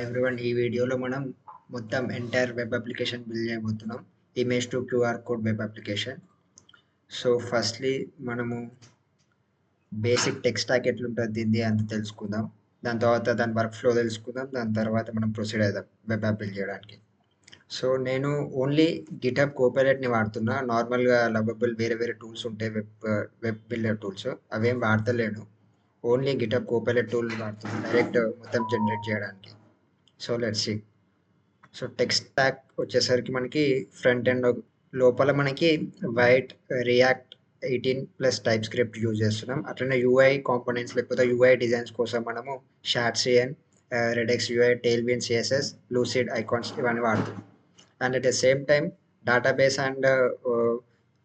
Hi everyone, ఈ వీడియోలో మనం మొత్తం ఎంటైర్ వెబ్ అప్లికేషన్ బిల్డ్ చేయబోతున్నాం. Image to QR code web application. So firstly మనము బేసిక్ టెక్ స్టాక్ ఎట్లుంటుంది దీన్ని అంత తెలుసుకుందాం. దాని తర్వాత దాని వర్క్ ఫ్లో తెలుసుకుందాం. దాని తర్వాత మనం ప్రొసీడ్ అవుదాం వెబ్ యాప్ బిల్డ్ చేయడానికి. సో నేను ఓన్లీ గిటబ్ కోపైలట్ని వాడుతున్నా. నార్మల్గా లవబుల్ వేరే వేరే టూల్స్ ఉంటాయి, వెబ్ బిల్డర్ టూల్స్, అవేం వాడతలేను. ఓన్లీ గిటబ్ కోపైలట్ టూల్ వాడుతున్నాను డైరెక్ట్ మొత్తం జనరేట్ చేయడానికి. So let's see. So tech stack వచ్చేసరికి మనకి ఫ్రంట్ ఎండ్ లోపల మనకి Vite, React 18 plus TypeScript use చేస్తున్నాం. అట్లనే యూఐ కాంపోనెంట్స్ లేకపోతే యూఐ డిజైన్స్ కోసం మనము shadcn, Radix UI, Tailwind CSS, Lucide icons ఇవన్నీ వాడుతున్నాం. And at the same time database and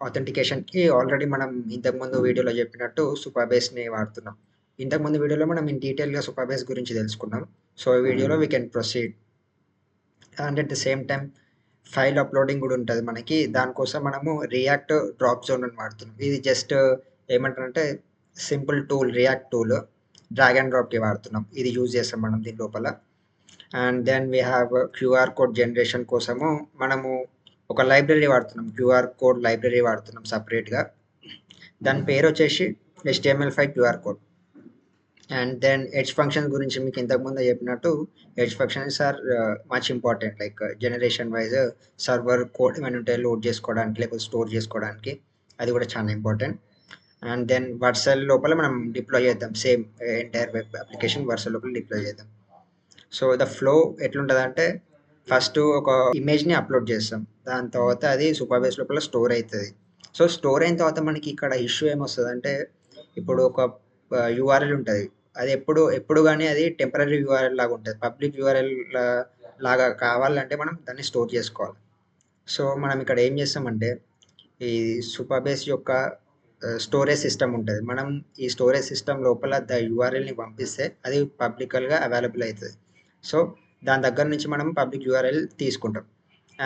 ఆథెంటికేషన్కి ఆల్రెడీ మనం ఇంతకుముందు వీడియోలో చెప్పినట్టు సూపర్బేస్ని వాడుతున్నాం. ఇంతకుముందు వీడియోలో మనం ఇన్ డీటెయిల్గా సూపర్బేస్ గురించి తెలుసుకున్నాం. సో ఈ వీడియోలో we can proceed. And at the same time file uploading కూడా ఉంటుంది మనకి. దానికోసం మనము రియాక్ట్ డ్రాప్ జోన్ అని వాడుతున్నాం. ఇది జస్ట్ ఏమంటారంటే simple tool, React tool, drag and డ్రాప్కి వాడుతున్నాం. ఇది యూజ్ చేస్తాం మనం దీని లోపల. And then we have QR code generation కోసము మనము ఒక లైబ్రరీ వాడుతున్నాం, క్యూఆర్ కోడ్ లైబ్రరీ వాడుతున్నాం సపరేట్గా. దాని పేరు వచ్చేసి HTML5 QR code. And then edge functions గురించి మీకు ఇంతకుముందు చెప్పినట్టు edge functions are much important. Like generation wise server code ఏమైనా ఉంటే లోడ్ చేసుకోవడానికి లేకపోతే స్టోర్ చేసుకోవడానికి, అది కూడా చాలా ఇంపార్టెంట్. అండ్ దెన్ వర్సల్ లోపల మనం డిప్లాయ్ చేద్దాం, సేమ్ ఎంటైర్ వెబ్ అప్లికేషన్ వర్సల్ లోపల డిప్లాయ్ చేద్దాం. సో ద ఫ్లో ఎట్లుంటుంది అంటే ఫస్ట్ ఒక ఇమేజ్ని అప్లోడ్ చేస్తాం, దాని తర్వాత అది సూపర్బేస్ లోపల స్టోర్ అవుతుంది. సో స్టోర్ అయిన తర్వాత మనకి ఇక్కడ ఇష్యూ ఏమొస్తుంది అంటే, ఇప్పుడు ఒక యూఆర్ఎల్ ఉంటుంది, అది ఎప్పుడు కానీ అది టెంపరీ యూఆర్ఎల్ లాగా ఉంటుంది. పబ్లిక్ యూఆర్ఎల్ లాగా కావాలంటే మనం దాన్ని స్టోర్ చేసుకోవాలి. సో మనం ఇక్కడ ఏం చేస్తామంటే ఈ సూపర్బేస్ యొక్క స్టోరేజ్ సిస్టమ్ ఉంటుంది. మనం ఈ స్టోరేజ్ సిస్టమ్ లోపల ద యూఆర్ఎల్ని పంపిస్తే అది పబ్లికల్గా అవైలబుల్ అవుతుంది. సో దాని దగ్గర నుంచి మనం పబ్లిక్ యూఆర్ఎల్ తీసుకుంటాం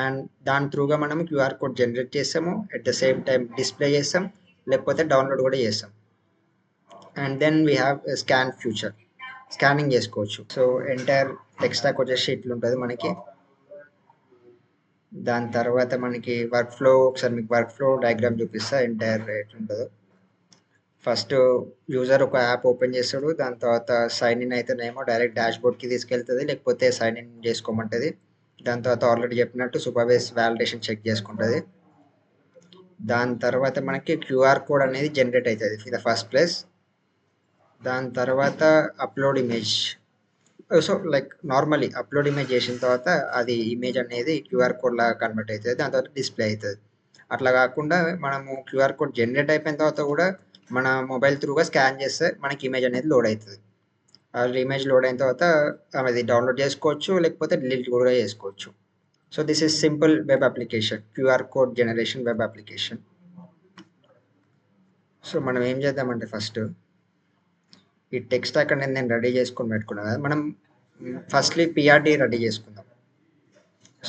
అండ్ దాని త్రూగా మనం క్యూఆర్ కోడ్ జనరేట్ చేస్తాము. At the same time display చేస్తాం, లేకపోతే డౌన్లోడ్ కూడా చేస్తాం. And then we have scan feature, scanning చేసుకోవచ్చు. సో ఎంటైర్ టెక్ స్టాక్ వచ్చేసి ఇట్లుంటుంది మనకి. దాని తర్వాత మనకి వర్క్ ఫ్లో, ఒకసారి మీకు వర్క్ ఫ్లో డయాగ్రామ్ చూపిస్తా ఎంటైర్ ఎట్లుంటుందో. ఫస్ట్ యూజర్ ఒక యాప్ ఓపెన్ చేస్తాడు, దాని తర్వాత సైన్ ఇన్ అయితేనేమో డైరెక్ట్ డాష్ బోర్డ్కి తీసుకెళ్తుంది, లేకపోతే సైన్ ఇన్ చేసుకోమంటుంది. దాని తర్వాత ఆల్రెడీ చెప్పినట్టు సూపర్బేస్ వ్యాలిడేషన్ చెక్ చేసుకుంటుంది. దాని తర్వాత మనకి క్యూఆర్ కోడ్ అనేది జనరేట్ అవుతుంది ఇన్ ద ఫస్ట్ ప్లేస్. దాని తర్వాత upload image. So like normally upload image చేసిన తర్వాత అది ఇమేజ్ అనేది క్యూఆర్ కోడ్ లాగా కన్వర్ట్ అవుతుంది, దాని తర్వాత డిస్ప్లే అవుతుంది. అట్లా కాకుండా మనము క్యూఆర్ కోడ్ జనరేట్ అయిపోయిన తర్వాత కూడా మన మొబైల్ త్రూగా స్కాన్ చేస్తే మనకి ఇమేజ్ అనేది లోడ్ అవుతుంది. ఆ ఇమేజ్ లోడ్ అయిన తర్వాత అది డౌన్లోడ్ చేసుకోవచ్చు, లేకపోతే డిలీట్ కూడా చేసుకోవచ్చు. So this is simple web application, QR code generation web application. So మనం ఏం చేద్దామంటే ఫస్ట్ ఈ టెక్ స్టాక్ అనేది నేను రెడీ చేసుకొని పెట్టుకున్నాను కదా, మనం ఫస్ట్లీ పిఆర్డి రెడీ చేసుకుందాం.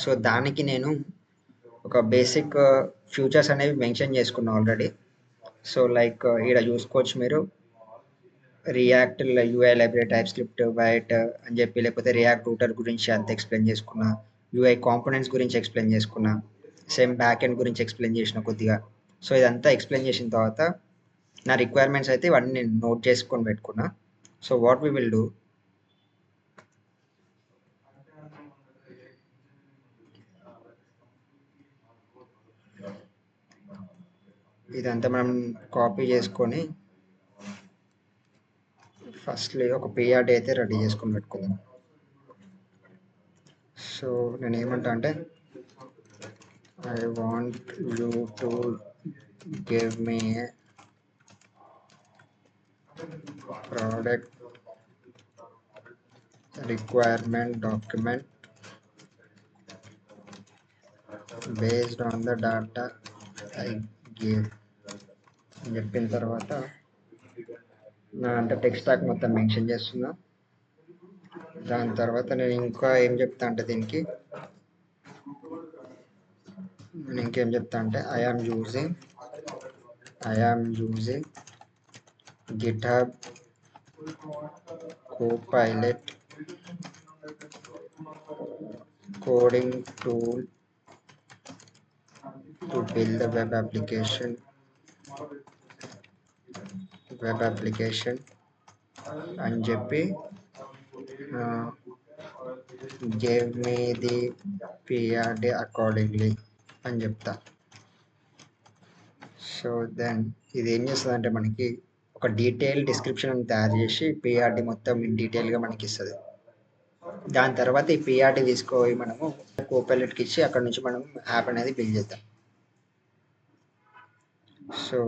సో దానికి నేను ఒక బేసిక్ ఫ్యూచర్స్ అనేవి మెన్షన్ చేసుకున్నాను ఆల్రెడీ. సో లైక్ ఇక్కడ చూసుకోవచ్చు మీరు, react UI library, type script, white అని చెప్పి, లేకపోతే రియాక్ట్ రూటర్ గురించి అంత ఎక్స్ప్లెయిన్ చేసుకున్నా, యూఐ కాంపోనెంట్స్ గురించి ఎక్స్ప్లెయిన్ చేసుకున్నా, సేమ్ బ్యాక్ ఎండ్ గురించి ఎక్స్ప్లెయిన్ చేసిన కొద్దిగా. సో ఇదంతా ఎక్స్ప్లెయిన్ చేసిన తర్వాత నా రిక్వైర్మెంట్స్ అయితే ఇవన్నీ నేను నోట్ చేసుకొని పెట్టుకున్నా. So what we will do, ఇదంతా మనం కాపీ చేసుకొని ఫస్ట్లీ ఒక పిఆర్డి అయితే రెడీ చేసుకొని పెట్టుకుందాం. సో నేను ఏమంటా అంటే, I want you to give me A product requirement document based on the data I gave అని చెప్పిన తర్వాత నా అంటే టెక్ స్టాక్ మొత్తం మెన్షన్ చేస్తున్నా. దాని తర్వాత నేను ఇంకా ఏం చెప్తా అంటే దీనికి నేను ఇంకేం చెప్తా అంటే I am using GitHub Copilot coding tool to build the web application అని చెప్పి gave me the PRD accordingly అని చెప్తా. సో దెన్ ఇది ఏం చేస్తుంది అంటే మనకి ఒక డీటెయిల్ డిస్క్రిప్షన్ తయారు చేసి పిఆర్డి మొత్తం ఇన్ డీటెయిల్గా మనకి ఇస్తుంది. దాని తర్వాత ఈ పిఆర్డి తీసుకొని మనము కోపైలట్కి ఇచ్చి అక్కడ నుంచి మనం యాప్ అనేది బిల్డ్ చేద్దాం. సో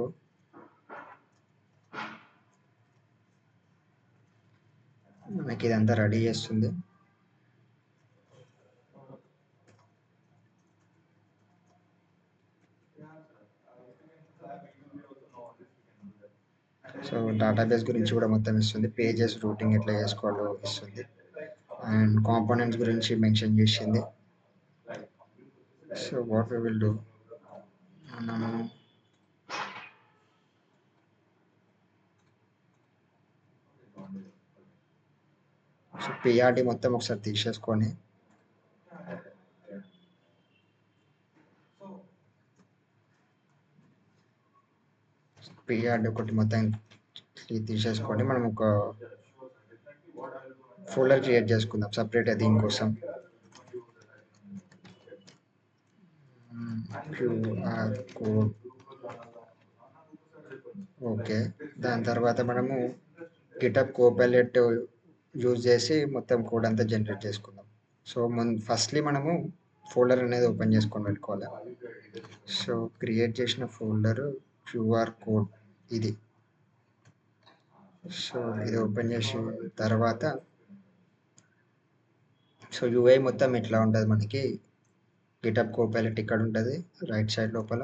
మనకి ఇదంతా రెడీ చేస్తుంది. సో డేటాబేస్ గురించి కూడా మొత్తం ఇస్తుంది, పేజెస్ రూటింగ్ ఎట్లా చేసుకోవాలో ఇస్తుంది, అండ్ కాంపోనెంట్స్ గురించి మెన్షన్ చేసింది. So what we will do, మనము సో పిఆర్డి మొత్తం ఒకసారి తీసేసుకొని పిఆర్డి ఒకటి మొత్తం తీసేసుకొని మనం ఒక ఫోల్డర్ క్రియేట్ చేసుకుందాం సపరేట్ దీనికోసం. QR code okay. దాని తర్వాత మనము గిటప్ కోపైలట్ యూజ్ చేసి మొత్తం కోడ్ అంతా జనరేట్ చేసుకుందాం. సో ఫస్ట్లీ మనము ఫోల్డర్ అనేది ఓపెన్ చేసుకొని పెట్టుకోవాలి. సో క్రియేట్ చేసిన ఫోల్డరు క్యూఆర్ కోడ్ ఇది. సో ఇది ఓపెన్ చేసిన తర్వాత సో యూఐ మొత్తం ఇట్లా ఉంటుంది మనకి. గిటప్ కోపైలట్ ఇక్కడ ఉంటుంది రైట్ సైడ్ లోపల.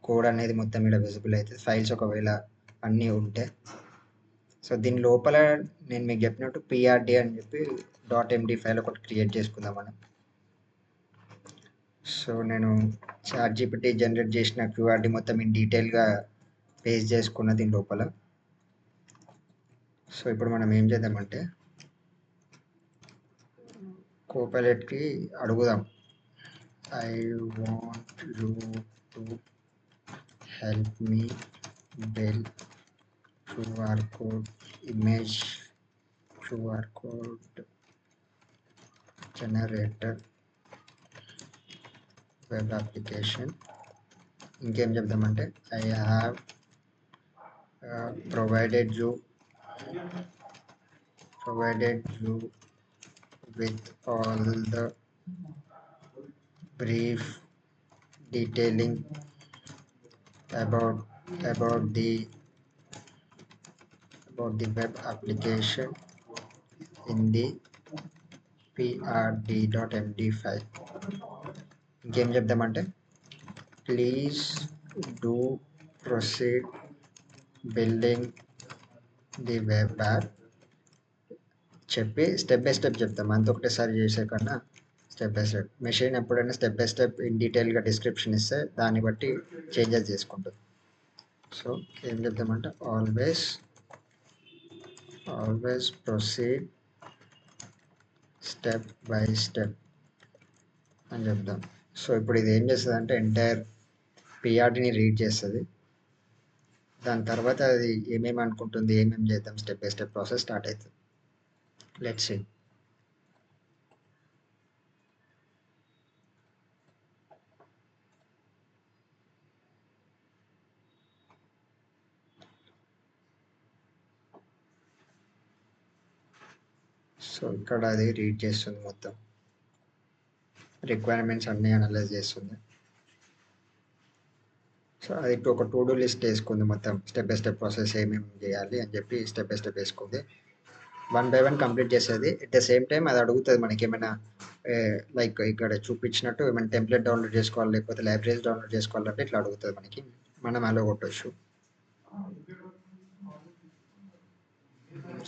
కోడ్ అనేది మొత్తం ఇక్కడ విజిబుల్ అవుతుంది, ఫైల్స్ ఒకవేళ అన్నీ ఉంటే. సో దీని లోపల నేను మీకు చెప్పినట్టు పిఆర్డి అని చెప్పి .md ఫైల్ ఒకటి క్రియేట్ చేసుకుందాం మనం. సో నేను ChatGPT జనరేట్ చేసిన క్యూఆర్డి మొత్తం ఇన్ డీటెయిల్గా పేస్ట్ చేసుకున్న దీని లోపల. సో ఇప్పుడు మనం ఏం చేద్దామంటే కోపైలట్కి అడుగుదాం, I want you to help me build QR code image QR code generator web application. ఇంకేం చెప్దామంటే I have provided you with all the brief detailing about the web application in the prd.md file. ఇంకేం చెప్దామంటే please do proceed building the web app చెప్పి step by step చెప్తాం. అంత ఒకటేసారి చేసే కన్నా step by step. Machine ఎప్పుడైనా step by step in డీటెయిల్గా డిస్క్రిప్షన్ ఇస్తే దాన్ని బట్టి చేంజెస్ చేసుకుంటుంది. సో ఏం చెప్తామంటే always proceed step by step అని చెప్తాం. సో ఇప్పుడు ఇది ఏం చేస్తుంది అంటే ఎంటైర్ పిఆర్డిని రీడ్ చేస్తుంది. దాని తర్వాత అది ఏమేమి అనుకుంటుంది, ఏమేమి చేద్దాం, step by step process start అవుతుంది. Let's see. సో ఇక్కడ అది రీడ్ చేస్తుంది, మొత్తం రిక్వైర్మెంట్స్ అన్నీ అనలైజ్ చేస్తుంది. సో అది ఒక టు డూ లిస్ట్ వేసుకుంది, మొత్తం స్టెప్ బై స్టెప్ ప్రాసెస్ ఏమేమి చేయాలి అని చెప్పి స్టెప్ బై స్టెప్ వేసుకుంది. 1 by 1 కంప్లీట్ చేసేది. ఎట్ ద సేమ్ టైం అది అడుగుతుంది మనకి ఏమైనా లైక్ ఇక్కడ చూపించినట్టు ఏమైనా టెంప్లెట్ డౌన్లోడ్ చేసుకోవాలి లేకపోతే లైబ్రరీస్ డౌన్లోడ్ చేసుకోవాలంటే ఇట్లా అడుగుతుంది మనకి. మనం అలో కొట్టవచ్చు.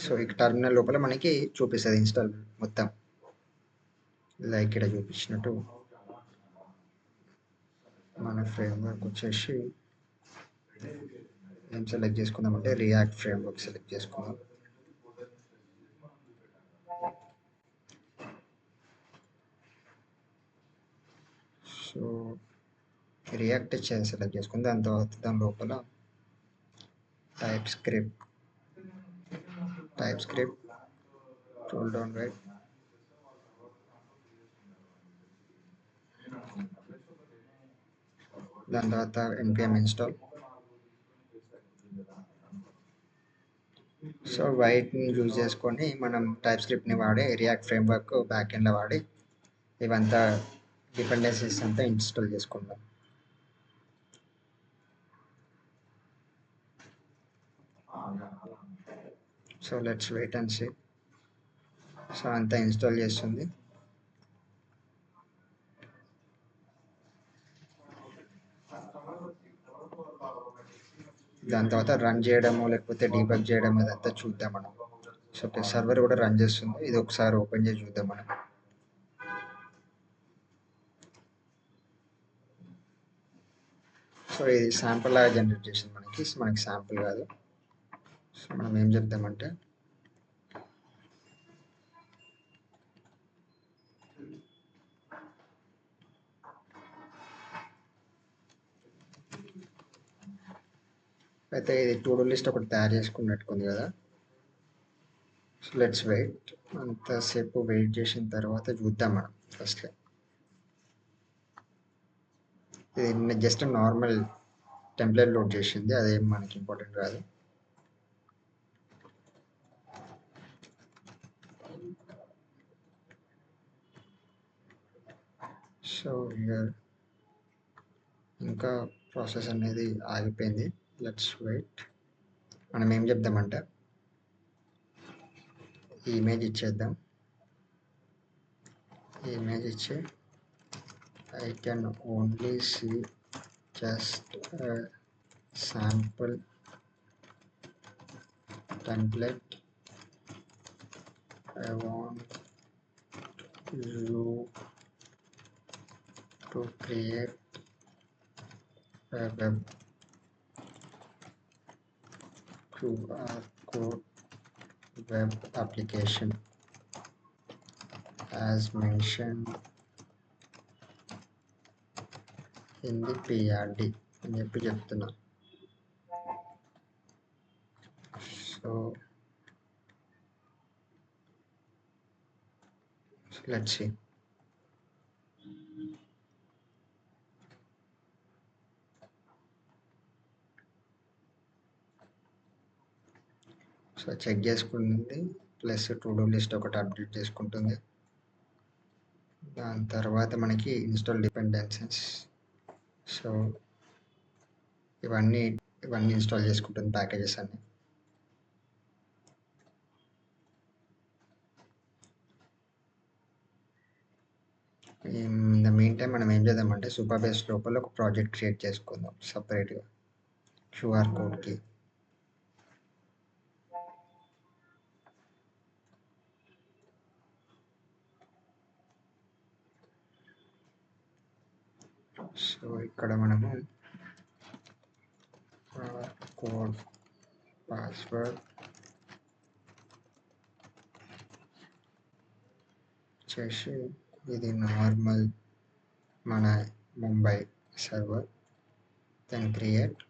సో ఇక టర్మినల్ లోపల మనకి చూపిస్తుంది ఇన్స్టాల్ మొత్తం, లైక్ ఇక్కడ చూపించినట్టు. మన ఫ్రేమ్వర్క్ వచ్చేసి ఏం సెలెక్ట్ చేసుకుందామంటే రియాక్ట్ ఫ్రేమ్వర్క్ సెలెక్ట్ చేసుకుందాం. సో రియాక్ట్ సెలెక్ట్ చేసుకుని దాని తర్వాత దాని లోపల type script tool down right దాని తర్వాత npm ఇన్స్టాల్. సో వైట్ని యూజ్ చేసుకొని మనం టైప్ స్క్రిప్ట్ని వాడి రియాక్ట్ ఫ్రేమ్వర్క్ బ్యాక్ ఎండ్లో వాడి ఇవంతా డిపెండెన్సీస్ అంతా ఇన్స్టాల్ చేసుకుందాం. So let's wait and see. So అంతా ఇన్స్టాల్ చేస్తుంది. దాని తర్వాత రన్ చేయడము లేకపోతే డీబగ్ చేయడం అదంతా చూద్దాం మనం. సో సర్వర్ కూడా రన్ చేస్తుంది. ఇది ఒకసారి ఓపెన్ చేసి చూద్దాం మనం. సో ఇది శాంపుల్ లాగా జనరేట్ చేసింది మనకి శాంపుల్ కాదు. సో మనం ఏం చెప్దామంటే అయితే ఇది టు డూ లిస్ట్ ఒకటి తయారు చేసుకున్నట్టుకుంది కదా. So let's wait. అంతసేపు వెయిట్ చేసిన తర్వాత చూద్దాం మనం. ఫస్ట్ ఇది జస్ట్ నార్మల్ టెంప్లెట్ లోడ్ చేసింది, అదేం మనకి ఇంపార్టెంట్ కాదు. సో ఇంకా ప్రాసెస్ అనేది ఆగిపోయింది. Let's wait. మనం ఏం చెప్దామంటే ఈ ఇమేజ్ ఇచ్చేద్దాం. ఈ ఇమేజ్ ఇచ్చి I can only see just a sample template. I want you to create a web QR code web application as mentioned in the PRD అని చెప్పి చెప్తున్నా. So let's see. So check చేసుకుంటుంది, plus to do list ఒకటి update చేసుకుంటుంది. దాని తర్వాత మనకి install dependencies. So ఇవన్నీ ఇన్స్టాల్ చేసుకుంటుంది ప్యాకేజెస్ అన్ని. ఇన్ ద మీన్ టైం మనం ఏం చేద్దామంటే సూపర్బేస్ లోపల ఒక ప్రాజెక్ట్ క్రియేట్ చేసుకుందాం సపరేట్గా QR కోడ్కి. సో ఇక్కడ మనము కోడ్ పాస్వర్డ్ చేసి ఇది నార్మల్ మన Mumbai server, then create.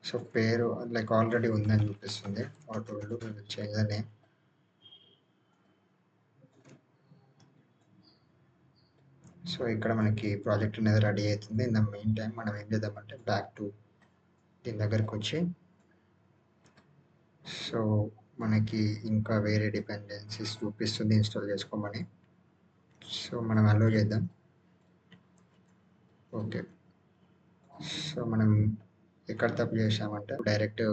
So పేరు లైక్ ఆల్రెడీ ఉందని చూపిస్తుంది. What will do, change the name. So ఇక్కడ మనకి ప్రాజెక్ట్ అనేది రెడీ అవుతుంది. ఇన్ ద మెయిన్ టైం మనం ఏం చేద్దామంటే బ్యాక్ టు దీని దగ్గరకు వచ్చి, సో మనకి ఇంకా వేరే డిపెండెన్సీస్ చూపిస్తుంది ఇన్స్టాల్ చేసుకోమని. సో మనం అలో చేద్దాం. ఓకే. సో మనం ఎక్కడ తప్పు చేసామంటే డైరెక్ట్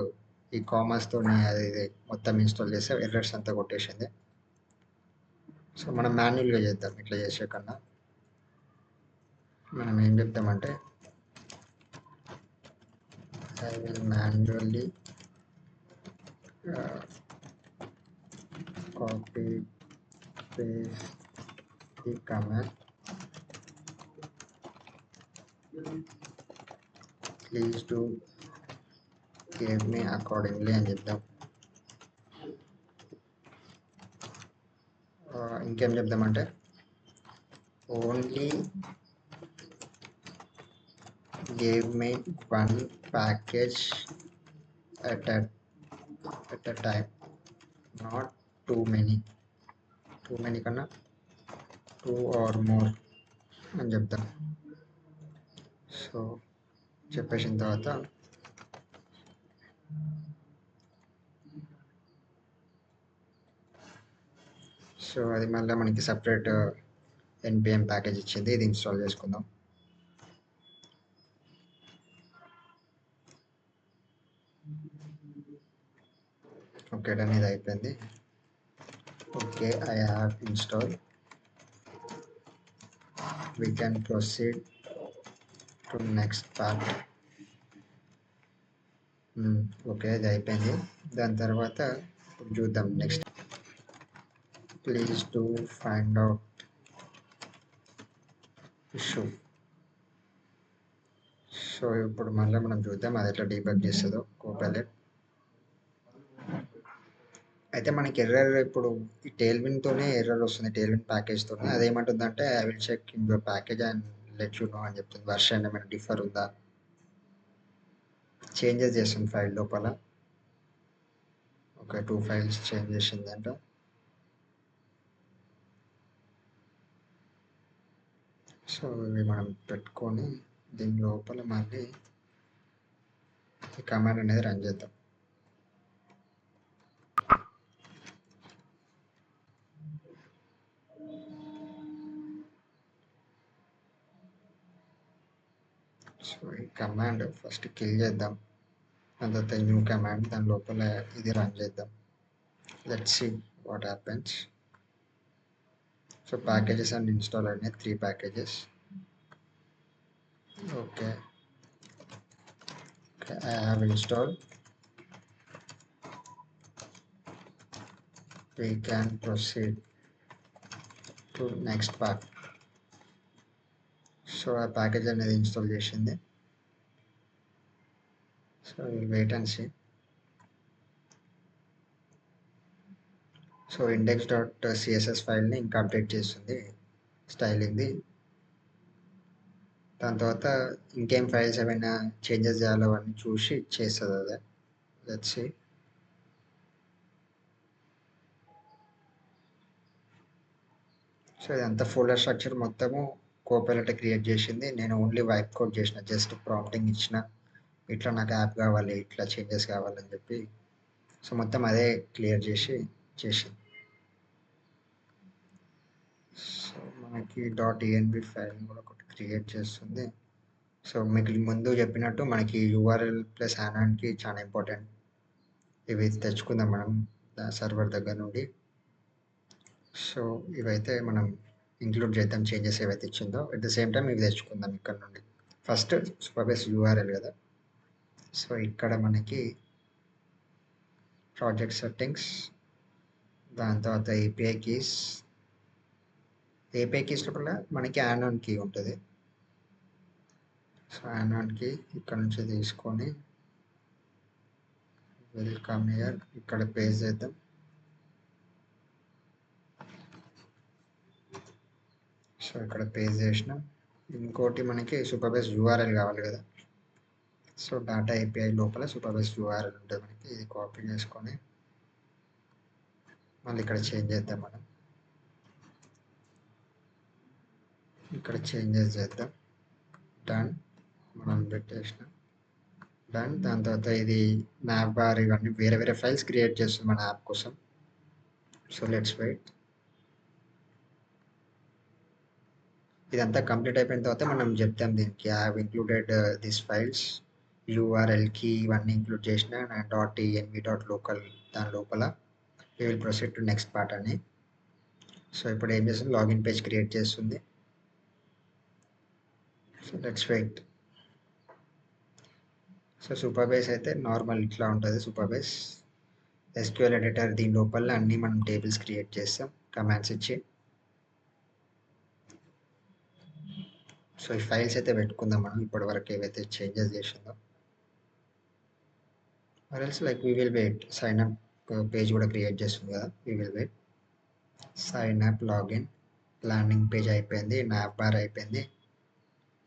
ఈ కామర్స్తో అది మొత్తం ఇన్స్టాల్ చేస్తే ఎర్రర్స్ అంతా కొట్టేసింది. సో మనం మాన్యువల్గా చేద్దాం. ఇట్లా చేసే కన్నా మనం ఏం చెప్తామంటే I will manually copy paste the command. Please do give me accordingly అని చెప్దాం. ఇంకేం చెప్దామంటే only give me one package at a time, not too many కన్నా టూ ఆర్ మోర్ అని చెప్తాం. సో చెప్పేసిన తర్వాత సో అది మళ్ళీ మనకి సపరేట్ ఎన్పిఎం ప్యాకేజ్ ఇచ్చింది, ఇది ఇన్స్టాల్ చేసుకుందాం. ఓకే డన్, ఇది అయిపోయింది. Okay, I have install. We can proceed to next part. Okay, ఇది అయిపోయింది. దాని తర్వాత చూద్దాం next. Please to find out issue. So ఇప్పుడు మళ్ళీ మనం చూద్దాం అది ఎట్లా డీబగ్ చేస్తుందో కోపైలట్. అయితే మనకి ఎర్రర్ ఇప్పుడు ఈ టేల్విన్తోనే ఎర్రర్ వస్తుంది, టేల్విన్ ప్యాకేజ్తోనే. అదేమంటుందంటే I will check in your package and let you know అని చెప్తుంది. వర్షన్ ఏమైనా డిఫర్ ఉందా, చేంజెస్ చేస్తుంది ఫైల్ లోపల. ఒక 2 ఫైల్స్ చేంజ్ చేసిందంట. సో ఇవి మనం పెట్టుకొని దీని లోపల మళ్ళీ ఈ కమాండ్ అనేది రన్ చేద్దాం. సో ఈ కమాండ్ ఫస్ట్ కిల్ చేద్దాం, దాని తర్వాత న్యూ కమాండ్, దాని లోపల ఇది రన్ చేద్దాం. Let's see what happens. So packages and install అయినాయి, 3 packages. Okay, I have installed. We can proceed to next part. So ఆ ప్యాకేజ్ అనేది ఇన్స్టాల్ చేసింది. So wait and see. So index.css ఫైల్ని ఇంకా అప్డేట్ చేస్తుంది, స్టైలింగ్ది. దాని తర్వాత ఇంకేం ఫైల్స్ ఏమైనా చేంజెస్ చేయాలో అవన్నీ చూసి చేస్తుంది అదే. Let's see. సో ఇదంతా ఫోల్డర్ స్ట్రక్చర్ మొత్తము కోపైలట్ క్రియేట్ చేసింది. నేను ఓన్లీ వైప్ కోడ్ చేసిన, జస్ట్ ప్రాంప్టింగ్ ఇచ్చిన, ఇట్లా నాకు యాప్ కావాలి, ఇట్లా చేంజెస్ కావాలని చెప్పి. సో మొత్తం అదే క్లియర్ చేసింది. సో మనకి .env ఫైల్ కూడా ఒకటి క్రియేట్ చేస్తుంది. సో మీకు ముందు చెప్పినట్టు మనకి URL ప్లస్ యానాన్కి చాలా ఇంపార్టెంట్. ఇవి తెచ్చుకుందాం మనం సర్వర్ దగ్గర నుండి. సో ఇవైతే మనం ఇంక్లూడ్ చేద్దాం, చేంజెస్ ఏవైతే ఇచ్చిందో. అట్ ద సేమ్ టైం ఇవి తెచ్చుకుందాం ఇక్కడ నుండి. ఫస్ట్ సూపర్బేస్ URL కదా. సో ఇక్కడ మనకి ప్రాజెక్ట్ సెట్టింగ్స్, దాని తర్వాత API కీస్ లోపల మనకి యానాన్ కీ ఉంటుంది. సో యానాన్ కీ ఇక్కడ నుంచి తీసుకొని వెల్కమ్ హియర్ ఇక్కడ పేస్ట్ చేద్దాం. సో ఇక్కడ పేస్ట్ చేసినాం. ఇంకోటి మనకి సూపర్బేస్ URL కావాలి కదా. సో డాటా API లోపల సూపర్బేస్ URL ఉంటుంది మనకి. ఇది కాపీ చేసుకొని మళ్ళీ ఇక్కడ చేంజ్ చేద్దాం. మనం ఇక్కడ చేంజెస్ చేద్దాం. డన్, మనం పెట్టేసినాం. డన్. దాని తర్వాత ఇది మ్యాప్ బార్ ఇవన్నీ వేరే వేరే ఫైల్స్ క్రియేట్ చేస్తుంది మన యాప్ కోసం. So let's wait. ఇదంతా కంప్లీట్ అయిపోయిన తర్వాత మనం చెప్తాం దీనికి I have included this files, URL key ఇవన్నీ ఇంక్లూడ్ చేసిన .env.local దాని లోపల we will proceed to next part అని. సో ఇప్పుడు ఏం చేస్తుంది, లాగిన్ పేజ్ క్రియేట్ చేస్తుంది. So let's wait. So Supabase అయితే నార్మల్ ఇట్లా ఉంటుంది. సూపర్బేస్ SQL ఎడిటర్, దీని లోపల అన్నీ మనం టేబుల్స్ క్రియేట్ చేస్తాం కమాండ్స్ ఇచ్చి. సో ఈ ఫైల్స్ అయితే పెట్టుకుందాం మనం ఇప్పటి వరకు ఏవైతే చేంజెస్ చేసిందో. RLS like we will wait. Sign up page కూడా క్రియేట్ చేస్తుంది కదా, we will wait. Sign up login landing page అయిపోయింది, నాప్ బార్ అయిపోయింది.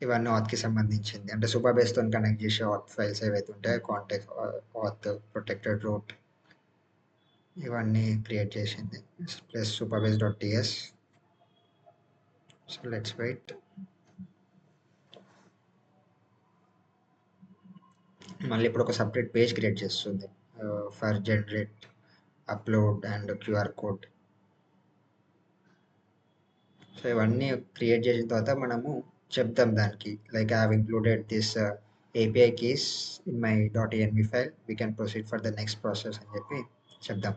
ఇవన్నీ ఆత్కి సంబంధించింది, అంటే సూపర్బేస్తో కనెక్ట్ చేసే ఆత్ ఫైల్స్ ఏవైతే ఉంటాయో కాంటాక్ట్ ఆత్ ప్రొటెక్టెడ్ రూట్ ఇవన్నీ క్రియేట్ చేసింది, plus superbase.ts. So let's wait. మళ్ళీ ఇప్పుడు ఒక సపరేట్ పేజ్ క్రియేట్ చేస్తుంది for generate upload and QR code. So ఇవన్నీ క్రియేట్ చేసిన తర్వాత మనము చెప్దాం దానికి, like I have included this API keys in my .env file, we can proceed for the next process అని చెప్పి చెప్దాం.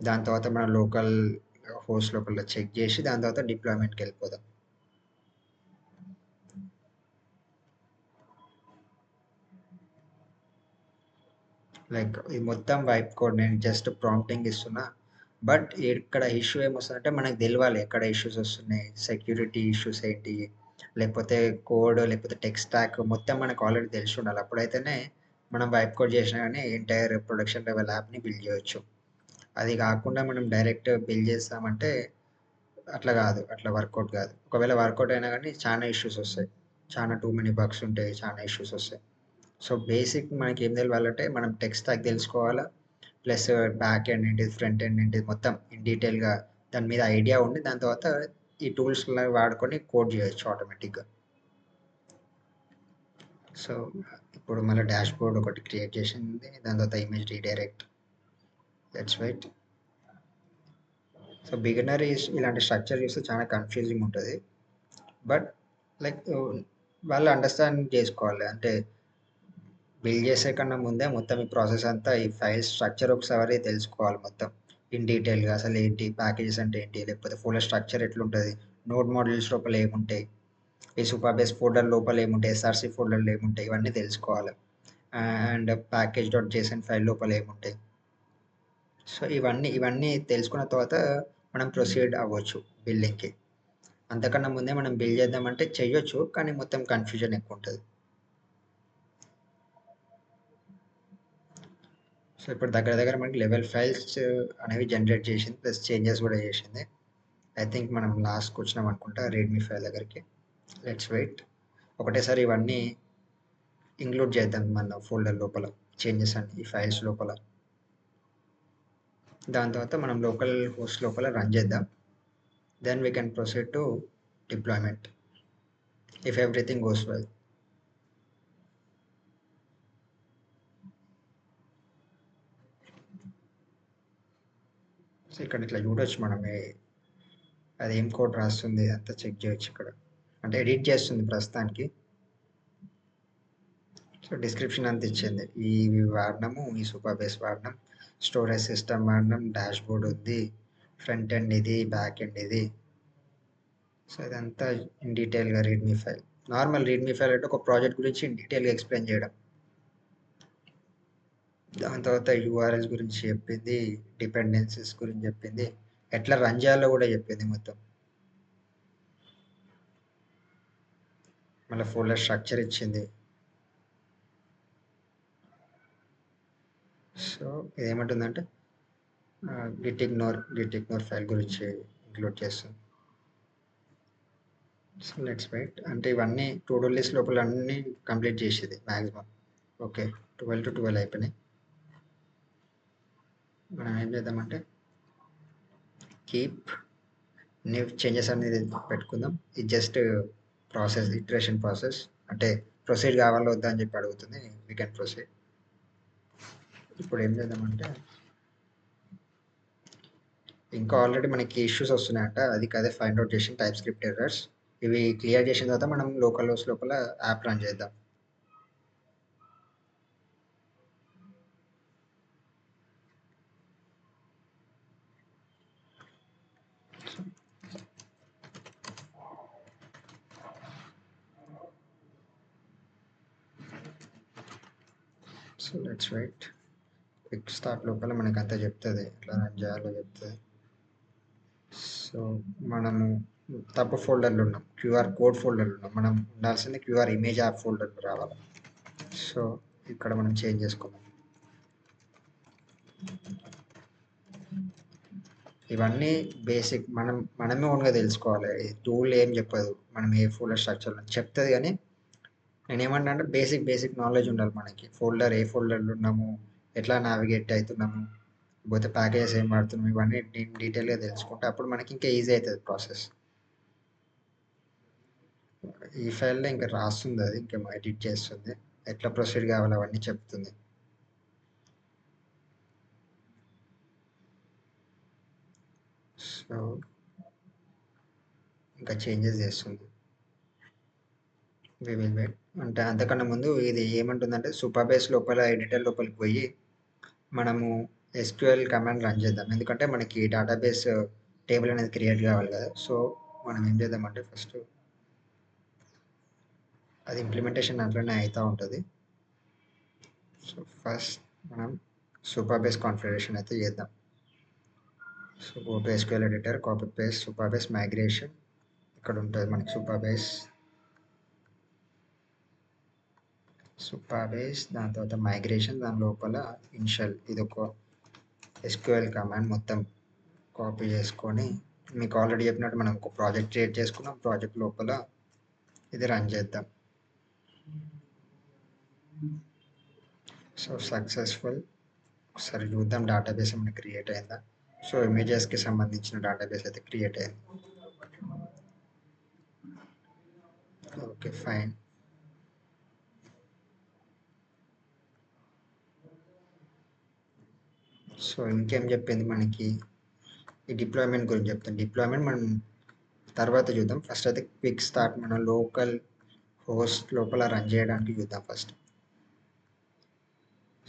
దాని తర్వాత మన లోకల్ హోస్ట్ లోపల చెక్ చేసి దాని తర్వాత డిప్లాయ్మెంట్కి వెళ్ళిపోదాం. లైక్ ఇది మొత్తం వైప్ కోడ్, నేను జస్ట్ ప్రాంప్టింగ్ ఇస్తున్నా. బట్ ఇక్కడ ఇష్యూ ఏమొస్తుందంటే మనకు తెలియాలి ఎక్కడ ఇష్యూస్ వస్తున్నాయి, సెక్యూరిటీ ఇష్యూస్ ఏంటి, లేకపోతే కోడ్, లేకపోతే టెక్ స్టాక్ మొత్తం మనకు ఆల్రెడీ తెలిసి ఉండాలి. అప్పుడైతేనే మనం వైప్ కోడ్ చేసినా కానీ ఎంటైర్ ప్రొడక్షన్ లెవెల్ యాప్ని బిల్డ్ చేయొచ్చు. అది కాకుండా మనం డైరెక్ట్ బిల్డ్ చేస్తామంటే అట్లా కాదు, అట్లా వర్కౌట్ కాదు. ఒకవేళ వర్కౌట్ అయినా కానీ చాలా ఇష్యూస్ వస్తాయి, చాలా టూ మెనీ బగ్స్ ఉంటాయి, చాలా ఇష్యూస్ వస్తాయి. సో బేసిక్ మనకి ఏం తెలియాలంటే మనం టెక్ స్టాక్ తెలుసుకోవాలా, ప్లస్ బ్యాక్ ఎండ్ ఏంటిది, ఫ్రంట్ ఎండ్ ఏంటిది, మొత్తం ఇన్ డీటెయిల్గా దాని మీద ఐడియా ఉండి దాని తర్వాత ఈ టూల్స్ వాడుకొని కోడ్ చేయొచ్చు ఆటోమేటిక్గా. సో ఇప్పుడు మళ్ళీ డాష్ బోర్డ్ ఒకటి క్రియేట్ చేసింది, దాని తర్వాత image redirect. Let's wait. So beginner ఇలాంటి స్ట్రక్చర్ చూస్తే చాలా కన్ఫ్యూజింగ్ ఉంటుంది. బట్ లైక్ వాళ్ళు అండర్స్టాండ్ చేసుకోవాలి, అంటే బిల్డ్ చేసే కన్నా ముందే మొత్తం ఈ ప్రాసెస్ అంతా, ఈ ఫైల్ స్ట్రక్చర్ ఒకసారి తెలుసుకోవాలి మొత్తం ఇన్ డీటెయిల్గా. అసలు ఏంటి ప్యాకేజెస్ అంటే ఏంటి, లేకపోతే ఫోల్డర్ స్ట్రక్చర్ ఎట్లుంటుంది, నోడ్ మోడల్స్ లోపల ఏముంటాయి, ఈ సూపర్బేస్ ఫోల్డర్ లోపల ఏముంటాయి, SRC ఫోల్డర్లు ఏముంటాయి, ఇవన్నీ తెలుసుకోవాలి. అండ్ package.json ఫైల్ లోపల ఏముంటాయి. సో ఇవన్నీ తెలుసుకున్న తర్వాత మనం ప్రొసీడ్ అవ్వచ్చు బిల్డింగ్కి. అంతకన్నా ముందే మనం బిల్డ్ చేద్దామంటే చెయ్యొచ్చు, కానీ మొత్తం కన్ఫ్యూజన్ ఎక్కువ ఉంటుంది. సో ఇప్పుడు దగ్గర మనకి లెవెల్ ఫైల్స్ అనేవి జనరేట్ చేసింది, ప్లస్ చేంజెస్ కూడా చేసింది. ఐ థింక్ మనం లాస్ట్కి వచ్చినాం అనుకుంటా రెడ్మీ ఫైల్ దగ్గరికి. Let's wait. ఒకటేసారి ఇవన్నీ ఇంక్లూడ్ చేద్దాం మన ఫోల్డర్ లోపల, చేంజెస్ అన్ని ఈ ఫైల్స్ లోపల. దాని తర్వాత మనం లోకల్ హోస్ట్ లోపల రన్ చేద్దాం. Then we can proceed to deployment if everything goes well. So ఇక్కడ ఇట్లా చూడొచ్చు, మనమే అది ఏం కోడ్ రాస్తుంది అంతా చెక్ చేయొచ్చు ఇక్కడ, అంటే ఎడిట్ చేస్తుంది ప్రస్తుతానికి. సో డిస్క్రిప్షన్ అంత ఇచ్చింది, ఇవి వాడినాము, ఈ సూపర్బేస్ వాడినాం, స్టోరేజ్ సిస్టమ్ వాడినాం, డాష్ బోర్డ్ ఉంది, ఫ్రంట్ ఎండ్ ఇది, బ్యాక్ ఎండ్ ఇది. సో ఇదంతా ఇన్ డీటెయిల్గా readme file. Normal readme file అంటే ఒక ప్రాజెక్ట్ గురించి ఇన్ డీటెయిల్గా ఎక్స్ప్లెయిన్ చేయడం. దాని తర్వాత యూఆర్ఎల్స్ గురించి చెప్పింది, డిపెండెన్సీస్ గురించి చెప్పింది, ఎట్లా రన్ చేయాలో కూడా చెప్పింది మొత్తం. మళ్ళీ ఫోల్డర్ స్ట్రక్చర్ ఇచ్చింది. సో ఇదేమంటుందంటే గిట్ ఇగ్నోర్ ఫైల్ గురించి ఇంక్లూడ్ చేస్తుంది. So let's wait. అంటే ఇవన్నీ టు డూ లిస్ట్ లోపల అన్నీ కంప్లీట్ చేసేది మ్యాక్సిమం. ఓకే 12 to 12 అయిపోయినాయి. మనం ఏం చేద్దామంటే కీప్ న్యూ చేంజెస్ అనేది పెట్టుకుందాం. ఇది జస్ట్ ప్రాసెస్, ఇటరేషన్ ప్రాసెస్, అంటే ప్రొసీడ్ కావాలో వద్దా అని చెప్పి అడుగుతుంది. We can proceed. ఇప్పుడు ఏం చేద్దామంటే ఇంకా ఆల్రెడీ మనకి ఇష్యూస్ వస్తున్నాయంట, అది కదే ఫైండ్ అవుట్ చేసి టైప్ స్క్రిప్ట్ ఎర్రర్స్ ఇవి క్లియర్ చేసిన తర్వాత మనం లోకల్ హోస్ట్ లోపల యాప్ రన్ చేద్దాం. So let's wait. Quick start లోపల మనకు అంతా చెప్తుంది, ఎట్లా రన్ చేయాలో చెప్తుంది. సో మనము తప్పు ఫోల్డర్లో ఉన్నాం, క్యూఆర్ కోడ్ ఫోల్డర్లో ఉన్నాం. మనం ఉండాల్సింది క్యూఆర్ ఇమేజ్ యాప్ ఫోల్డర్లో రావాలి. సో ఇక్కడ మనం చేంజ్ చేసుకుందాం. ఇవన్నీ బేసిక్ మనమే ఓన్గా తెలుసుకోవాలి. టూల్ ఏం చెప్పదు మనం ఏ ఫోల్డర్ స్ట్రక్చర్ చెప్తుంది, కానీ నేనేమంటా అంటే బేసిక్ నాలెడ్జ్ ఉండాలి మనకి. ఏ ఫోల్డర్లో ఉన్నాము, ఎట్లా నావిగేట్ అవుతున్నాము, పోతే ప్యాకేజెస్ ఏం వాడుతున్నాము, ఇవన్నీ డీటెయిల్గా తెలుసుకుంటే అప్పుడు మనకి ఇంకా ఈజీ అవుతుంది ప్రాసెస్. ఈ ఫైల్లో ఇంకా రాస్తుంది, అది ఇంకేమో ఎడిట్ చేస్తుంది, ఎట్లా ప్రొసీడ్ కావాలి అవన్నీ చెప్తుంది. సో ఇంకా చేంజెస్ చేస్తుంది. We will wait. అంటే అంతకన్నా ముందు ఇది ఏమంటుందంటే సూపర్ బేస్ లోపల ఎడిటర్ లోపలికి పోయి మనము ఎస్క్యూఎల్ కమాండ్ రన్ చేద్దాం. ఎందుకంటే మనకి డేటాబేస్ టేబుల్ అనేది క్రియేట్ కావాలి కదా. సో మనం ఏం చేద్దామంటే ఫస్ట్ అది ఇంప్లిమెంటేషన్ దాంట్లోనే అవుతూ ఉంటుంది. సో ఫస్ట్ మనం సూపర్ బేస్ కాన్ఫిగరేషన్ అయితే చేద్దాం. So go to SQL editor, copy paste Supabase migration. ఇక్కడ ఉంటుంది మనకి సూపర్ బేస్, దాని తర్వాత మైగ్రేషన్, దాని లోపల ఇనిషియల్, ఇది ఒక ఎస్క్యూఎల్ కమాండ్ మొత్తం కాపీ చేసుకొని, మీకు ఆల్రెడీ చెప్పినట్టు మనం ఒక ప్రాజెక్ట్ క్రియేట్ చేసుకున్నాం. ప్రాజెక్ట్ లోపల ఇది రన్ చేద్దాం. So successful. ఒకసారి చూద్దాం డేటాబేస్ ఏమైనా క్రియేట్ అయిందా. సో ఇమేజెస్కి సంబంధించిన డేటాబేస్ అయితే క్రియేట్ అయింది. Okay fine. సో ఇంకేం చెప్పింది మనకి, ఈ డిప్లాయ్మెంట్ గురించి చెప్తాను. డిప్లాయ్మెంట్ మనం తర్వాత చూద్దాం. ఫస్ట్ అయితే క్విక్ స్టార్ట్ మనం లోకల్ హోస్ట్ లోపల రన్ చేయడానికి చూద్దాం ఫస్ట్.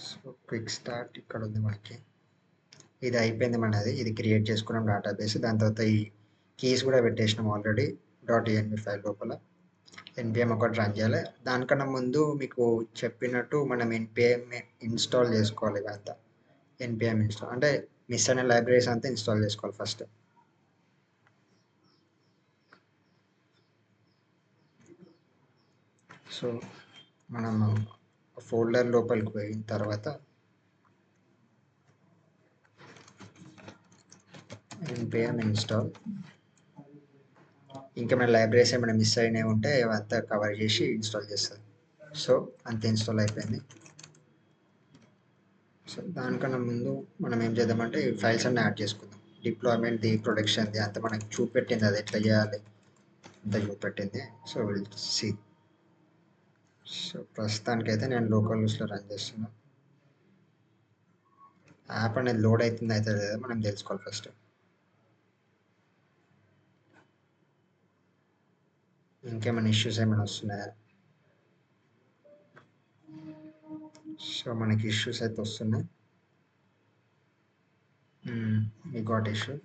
సో క్విక్ స్టార్ట్ ఇక్కడ ఉంది మనకి. ఇది అయిపోయింది మనది, ఇది క్రియేట్ చేసుకున్నాం డేటాబేస్. దాని తర్వాత ఈ కీస్ కూడా పెట్టేసినాం ఆల్రెడీ .env ఫైల్ లోపల. npm ఒకటి రన్ చేయాలి. దానికన్నా ముందు మీకు చెప్పినట్టు మనం npm ఇన్స్టాల్ చేసుకోవాలి. ఇవంతా npm ఇన్స్టాల్ అంటే మిస్ అనే లైబ్రరీస్ అంతా ఇన్స్టాల్ చేసుకోవాలి ఫస్ట్. సో మనం ఫోల్డర్ లోపలికి పోయిన తర్వాత npm ఇన్స్టాల్, ఇంకా మన లైబ్రరీస్ ఏమైనా మిస్ అయినవి ఉంటే అవంతా కవర్ చేసి ఇన్స్టాల్ చేస్తుంది. సో అంత ఇన్స్టాల్ అయిపోయింది. సో దానికన్నా ముందు మనం ఏం చేద్దామంటే ఈ ఫైల్స్ అన్ని యాడ్ చేసుకుందాం. డిప్లాయ్మెంట్ది, ప్రొడక్షన్ది అంత మనకి చూపెట్టింది, అది ఎట్లా చేయాలి అంత చూపెట్టింది. So will see. సో ప్రస్తుతానికైతే నేను లోకల్ హోస్ట్లో రన్ చేస్తున్నా. యాప్ అనేది లోడ్ అవుతుంది అయితే లేదా మనం తెలుసుకోవాలి ఫస్ట్. ఇంకేమైనా ఇష్యూస్ ఏమైనా వస్తున్నాయా? సో మనకి ఇష్యూస్ అయితే వస్తున్నాయి. ఈ గాట్ ఇష్యూ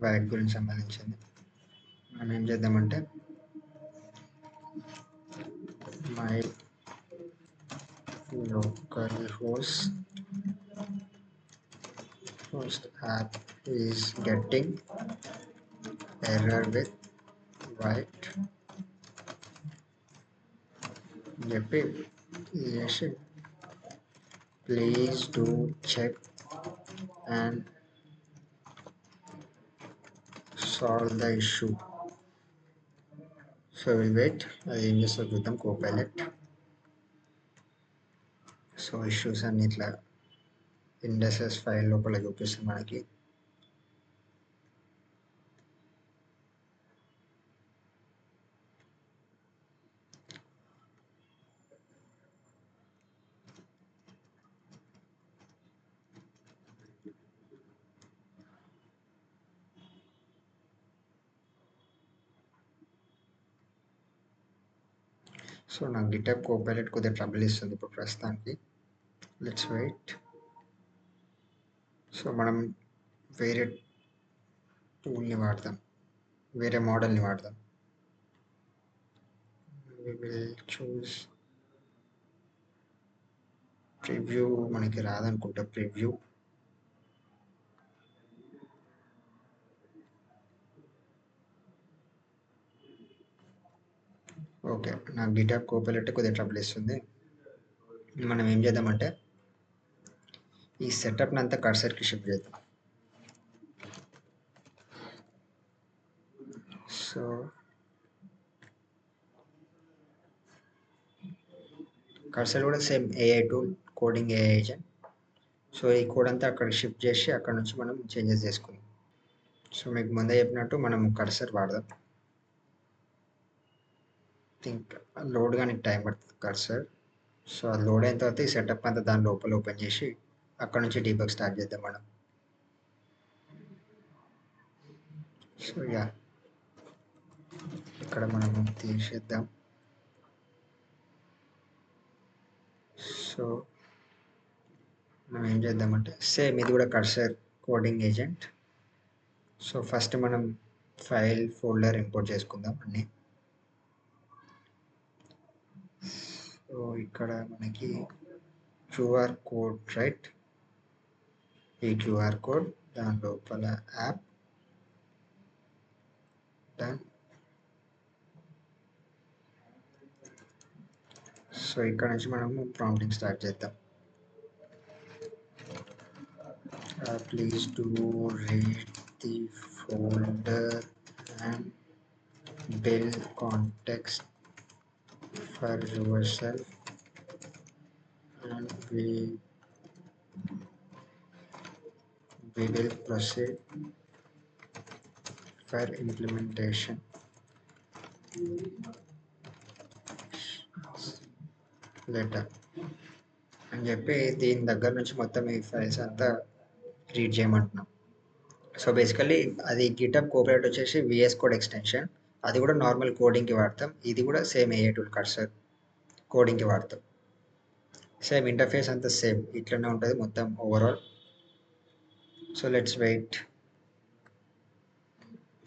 వైట్ గురించి సంబంధించింది. మనం ఏం చేద్దామంటే my local host app is getting error with white చెప్పి చేసి please do check and solve the issue. So will wait, అది ఏం చేస్తా చూద్దాం. కోపైలట్. సో ఇష్యూస్ అన్ని ఇట్లా ఇండెక్సెస్ ఫైల్ లోపల చూపిస్తుంది మనకి. సో నాకు గిటప్ కోపైలట్ కొద్దిగా ట్రబుల్ ఇస్తుంది ఇప్పుడు ప్రస్తుతానికి. Let's wait. సో మనం వేరే టూల్ని వాడదాం, వేరే మోడల్ని వాడదాం. we will choose preview. మనకి రాదనుకుంటా ప్రివ్యూ. ఓకే, నాకు గిటాప్ కోపైలట్ కొద్దిగా ట్రబుల్ ఇస్తుంది. మనం ఏం చేద్దామంటే ఈ సెటప్ని అంతా కర్సర్కి షిఫ్ట్ చేద్దాం. సో కర్సర్ కూడా same AI tool, coding AI agent. So ఈ కోడ్ అంతా అక్కడ షిఫ్ట్ చేసి అక్కడ నుంచి మనం చేంజెస్ చేసుకుందాం. సో మీకు ముందే చెప్పినట్టు మనం కర్సర్ వాడదాం. థింక్ లోడ్ కానీ టైం పడుతుంది కర్సర్. సో అది లోడ్ అయిన తర్వాత ఈ సెటప్ అంతా దాని లోపల ఓపెన్ చేసి అక్కడ నుంచి డీబగ్ స్టార్ట్ చేద్దాం మనం. సో యా ఇక్కడ మనం తీసేద్దాం. సో మనం ఏం చేద్దామంటే సేమ్ ఇది కూడా cursor coding agent. So first మనం ఫైల్ ఫోల్డర్ ఇంపోర్ట్ చేసుకుందాం అన్నీ. సో ఇక్కడ మనకి క్యూఆర్ కోడ్ రైట్, ఈ క్యూఆర్ కోడ్ దాని లోపల యాప్ డన్. సో ఇక్కడ నుంచి మనము ప్రాంప్టింగ్ స్టార్ట్ చేద్దాం. Please do read the folder and build context for yourself, and we will proceed for implementation. Later అని చెప్పి దీని దగ్గర నుంచి మొత్తం ఈ ఫైల్స్ అంతా రీడ్ చేయమంటున్నాం. సో బేసికల్లీ అది గిటప్ కోఆపరేట్ వచ్చేసి విఎస్ కోడ్ ఎక్స్టెన్షన్, అది కూడా నార్మల్ కోడింగ్కి వాడతాం. ఇది కూడా సేమ్ ఏఐ టూల్ కర్సర్ కోడింగ్కి వాడతాం. సేమ్ ఇంటర్ఫేస్ అంతా సేమ్ ఇట్లనే ఉంటుంది మొత్తం overall. So let's wait.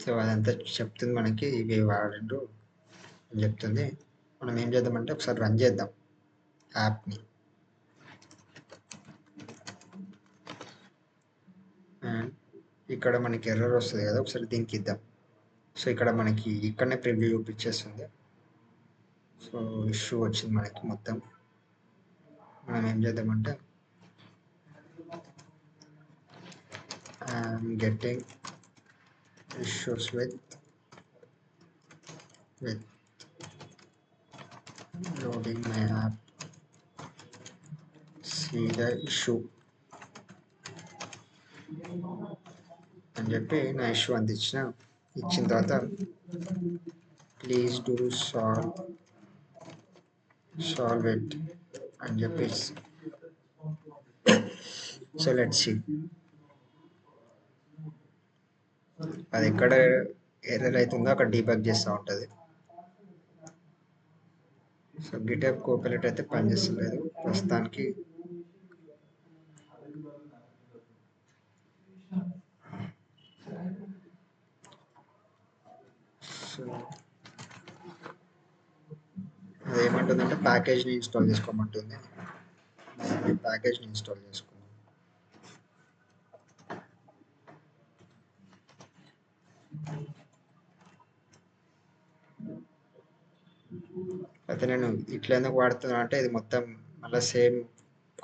So అదంతా చెప్తుంది మనకి ఇవి వాడండు అని చెప్తుంది. మనం ఏం చేద్దామంటే ఒకసారి రన్ చేద్దాం యాప్ని. అండ్ ఇక్కడ మనకి ఎర్రర్ వస్తుంది కదా, ఒకసారి దీనికి ఇద్దాం. సో ఇక్కడ మనకి ఇక్కడనే ప్రివ్యూ చూపించేస్తుంది. సో ఇష్యూ వచ్చింది మనకి మొత్తం. మనం ఏం చేద్దామంటే I'm getting issues with loading my app, see the issue అని చెప్పి నా ఇష్యూ అంత ఇచ్చిన తర్వాత ప్లీజ్ డూ సాల్వ్ ఇట్ అని చెప్పి. సో లెట్స్ సీ అది ఎక్కడ ఎర్రర్ అవుతుందో అక్కడ డీబగ్ చేస్తూ ఉంటుంది. సో గిటప్ కోపైలట్ అయితే పనిచేస్తలేదు ప్రస్తుతానికి. సో అదేమంటుందంటే ప్యాకేజ్ని ఇన్స్టాల్ చేసుకోమంటుంది. ఈ ప్యాకేజ్ని ఇన్స్టాల్ చేసుకుందాం. అయితే నేను ఇట్లా ఎందుకు వాడుతున్నా అంటే ఇది మొత్తం మళ్ళీ సేమ్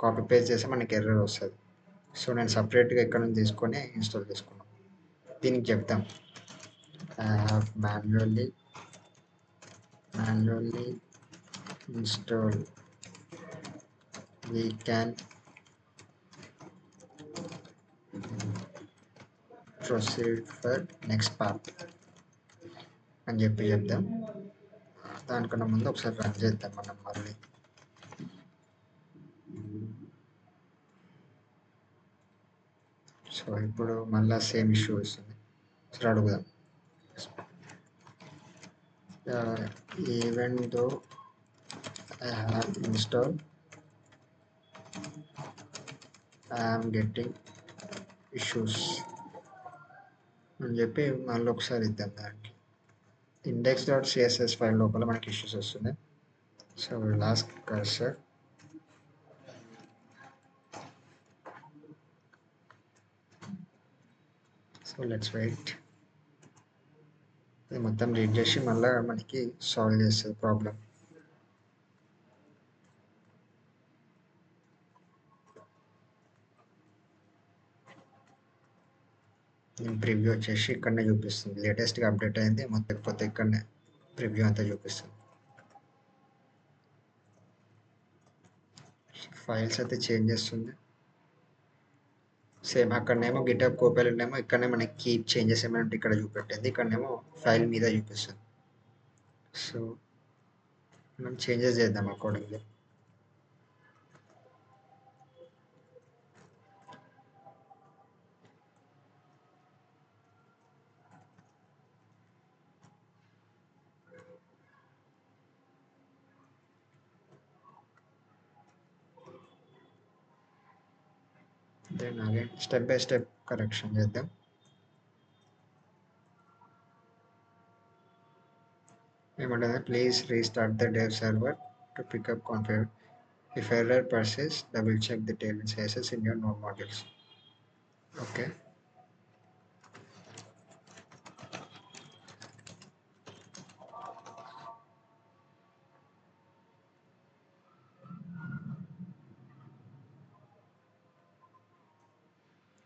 కాపీ పేస్ట్ చేస్తే మనకి ఎర్రర్ వస్తుంది. సో నేను సపరేట్గా ఇక్కడ నుంచి తీసుకొని ఇన్స్టాల్ చేసుకున్నాను. దీనికి చెప్తాం manually install, we can proceed for next part అని చెప్పి చెప్దాం. దానికన్నా ముందు ఒకసారి రన్ చేద్దాం మనం మళ్ళీ. సో ఇప్పుడు మళ్ళీ సేమ్ ఇష్యూ వస్తుంది. సో అడుగుదాం. Even though I have installed, I am getting issues అని చెప్పి మళ్ళీ ఒకసారి ఇద్దాం. దానికి index.css ఫైల్ లోపల మనకి ఇష్యూస్ వస్తున్నాయి. So last Cursor so let's wait. ఇది మొత్తం రీడ్ చేసి మళ్ళీ మనకి సాల్వ్ చేస్తుంది ప్రాబ్లం. నేను ప్రివ్యూ వచ్చేసి ఇక్కడనే చూపిస్తుంది, లేటెస్ట్గా అప్డేట్ అయింది మొత్తం, లేకపోతే ఇక్కడనే ప్రివ్యూ అంతా చూపిస్తుంది. ఫైల్స్ అయితే చేంజ్ చేస్తుంది. సేమ్ అక్కడనేమో గిటప్ కోపైలనేమో ఇక్కడనే మనకి కీప్ చేంజెస్ ఏమైనా ఉంటే ఇక్కడ చూపెట్టింది, ఇక్కడనేమో ఫైల్ మీద చూపిస్తుంది. సో మనం చేంజెస్ చేద్దాం accordingly. Then again step by step correction చేద్దాం. ఏమంటుంది, please restart the dev server to pick up configure. If error persists, double check the tailwind CSS in your node modules. Okay.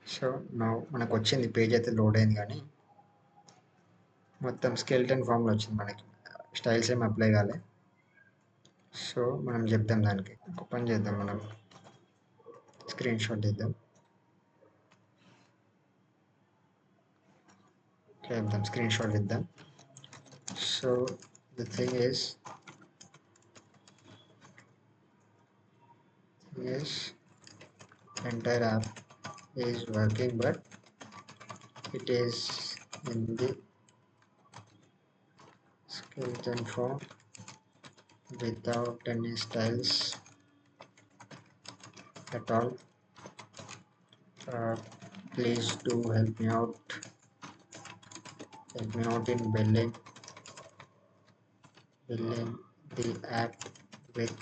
So నా మనకు వచ్చింది, page అయితే load అయింది కానీ మొత్తం skeleton ఫామ్లో వచ్చింది, మనకి స్టైల్స్ ఏమి అప్లై కాలే. సో మనం చెప్దాం దానికి, ఒక పని చేద్దాం, మనం స్క్రీన్ షాట్ ఇద్దాం, చేద్దాం స్క్రీన్ షాట్ ఇద్దాం. So the thing is entire app is working, but it is in the skeleton form without any styles at all. Please do help me out in building the app with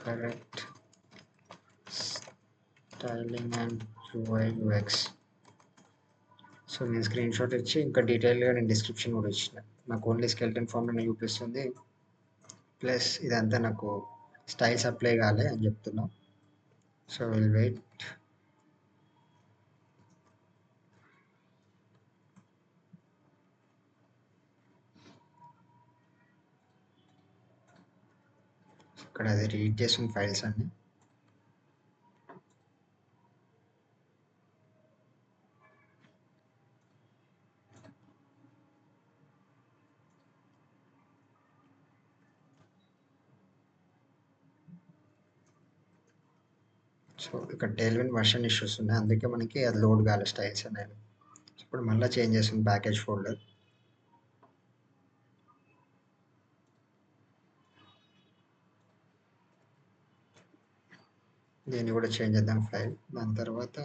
correct styling and UI UX. So నేను screen shot ఇచ్చి ఇంకా డీటెయిల్గా నేను description కూడా ఇచ్చిన, నాకు only skeleton form అని చూపిస్తుంది, ప్లస్ ఇదంతా నాకు స్టైల్స్ అప్లై కాలే అని చెప్తున్నా. So will wait. ఇక్కడ అది రీడ్ చేసిన ఫైల్స్ అన్ని. సో ఇక్కడ టైల్విన్ వర్షన్ ఇష్యూస్ ఉన్నాయి, అందుకే మనకి అది లోడ్ కాలే స్టైల్స్ అనేది. ఇప్పుడు మళ్ళీ చేంజ్ చేస్తుంది ప్యాకేజ్ ఫోల్డర్. దీన్ని కూడా చేంజ్ చేద్దాం ఫైల్. దాని తర్వాత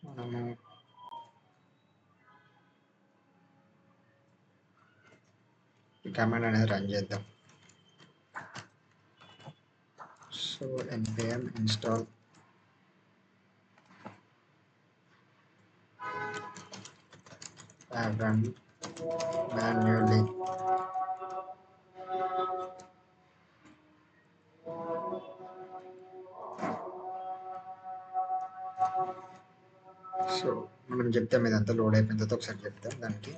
మనము ఈ కమాండ్ అనేది రన్ చేద్దాం. So npm install run manually so మనం చెప్తాం ఇదంతా లోడ్ అయిపోయిన తర్వాత ఒకసారి చెప్తాం దానికి.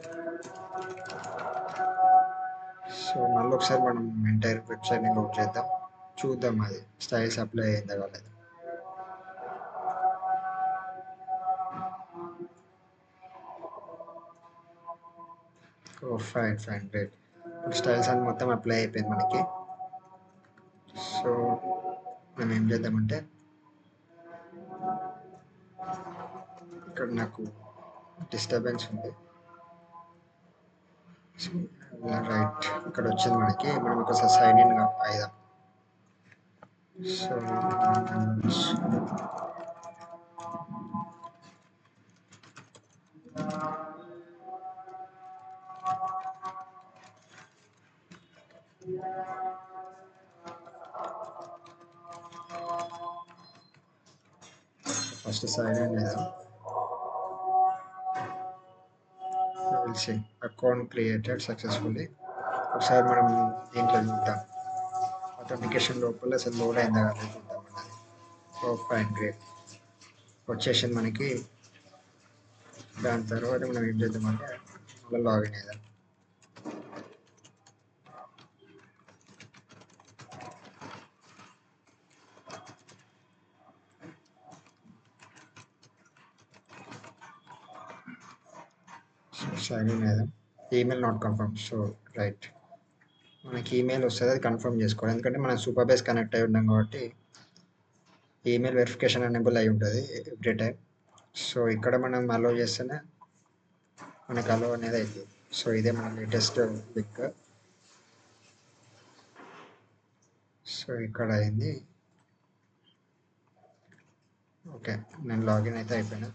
సో మళ్ళీ ఒకసారి మనం ఎంటైర్ వెబ్సైట్ని లోడ్ చేద్దాం, చూద్దాం అది స్టైల్స్ అప్లై అయిందా కాలేదు. ఓ ఫైన్ గ్రేట్. ఇప్పుడు స్టైల్స్ అని మొత్తం అప్లై అయిపోయింది మనకి. సో మనం ఏం చేద్దామంటే, ఇక్కడ నాకు డిస్టర్బెన్స్ ఉంది. సో రైట్, ఇక్కడ వచ్చింది మనకి, మనం ఒకసారి సైన్ ఇన్ అయిదాం. సో ఫస్ట్ సైన్ ఇన్ అయిదాం. Will see account created successfully. ఒకసారి మనం దీంట్లో చూద్దాం, అథెంటికేషన్ లోపల అసలు లోడ్ అయిందా కాలేదు చూద్దాం అన్నది. ఓ ఫైన్ గ్రేట్. వచ్చేసింది మనకి. దాని తర్వాత మనం ఏం చేద్దామంటే మళ్ళీ లాగిన్ అయ్యాం. సైన్ ఇన్ అయ్యాం. Email not confirm. So right, మనకి ఈమెయిల్ వస్తుంది, అది కన్ఫర్మ్ చేసుకోవాలి. ఎందుకంటే మనం సూపర్ బేస్ కనెక్ట్ అయి ఉన్నాం కాబట్టి ఈమెయిల్ వెరిఫికేషన్ ఎనేబుల్ అయి ఉంటుంది ఎవ్రీ టైం. సో ఇక్కడ మనం అలో చేస్తేనే మనకు అలో అనేది అవుతుంది. సో ఇదే మన లేటెస్ట్ లింక్. సో ఇక్కడ అయింది. ఓకే, నేను లాగిన్ అయితే అయిపోయినా.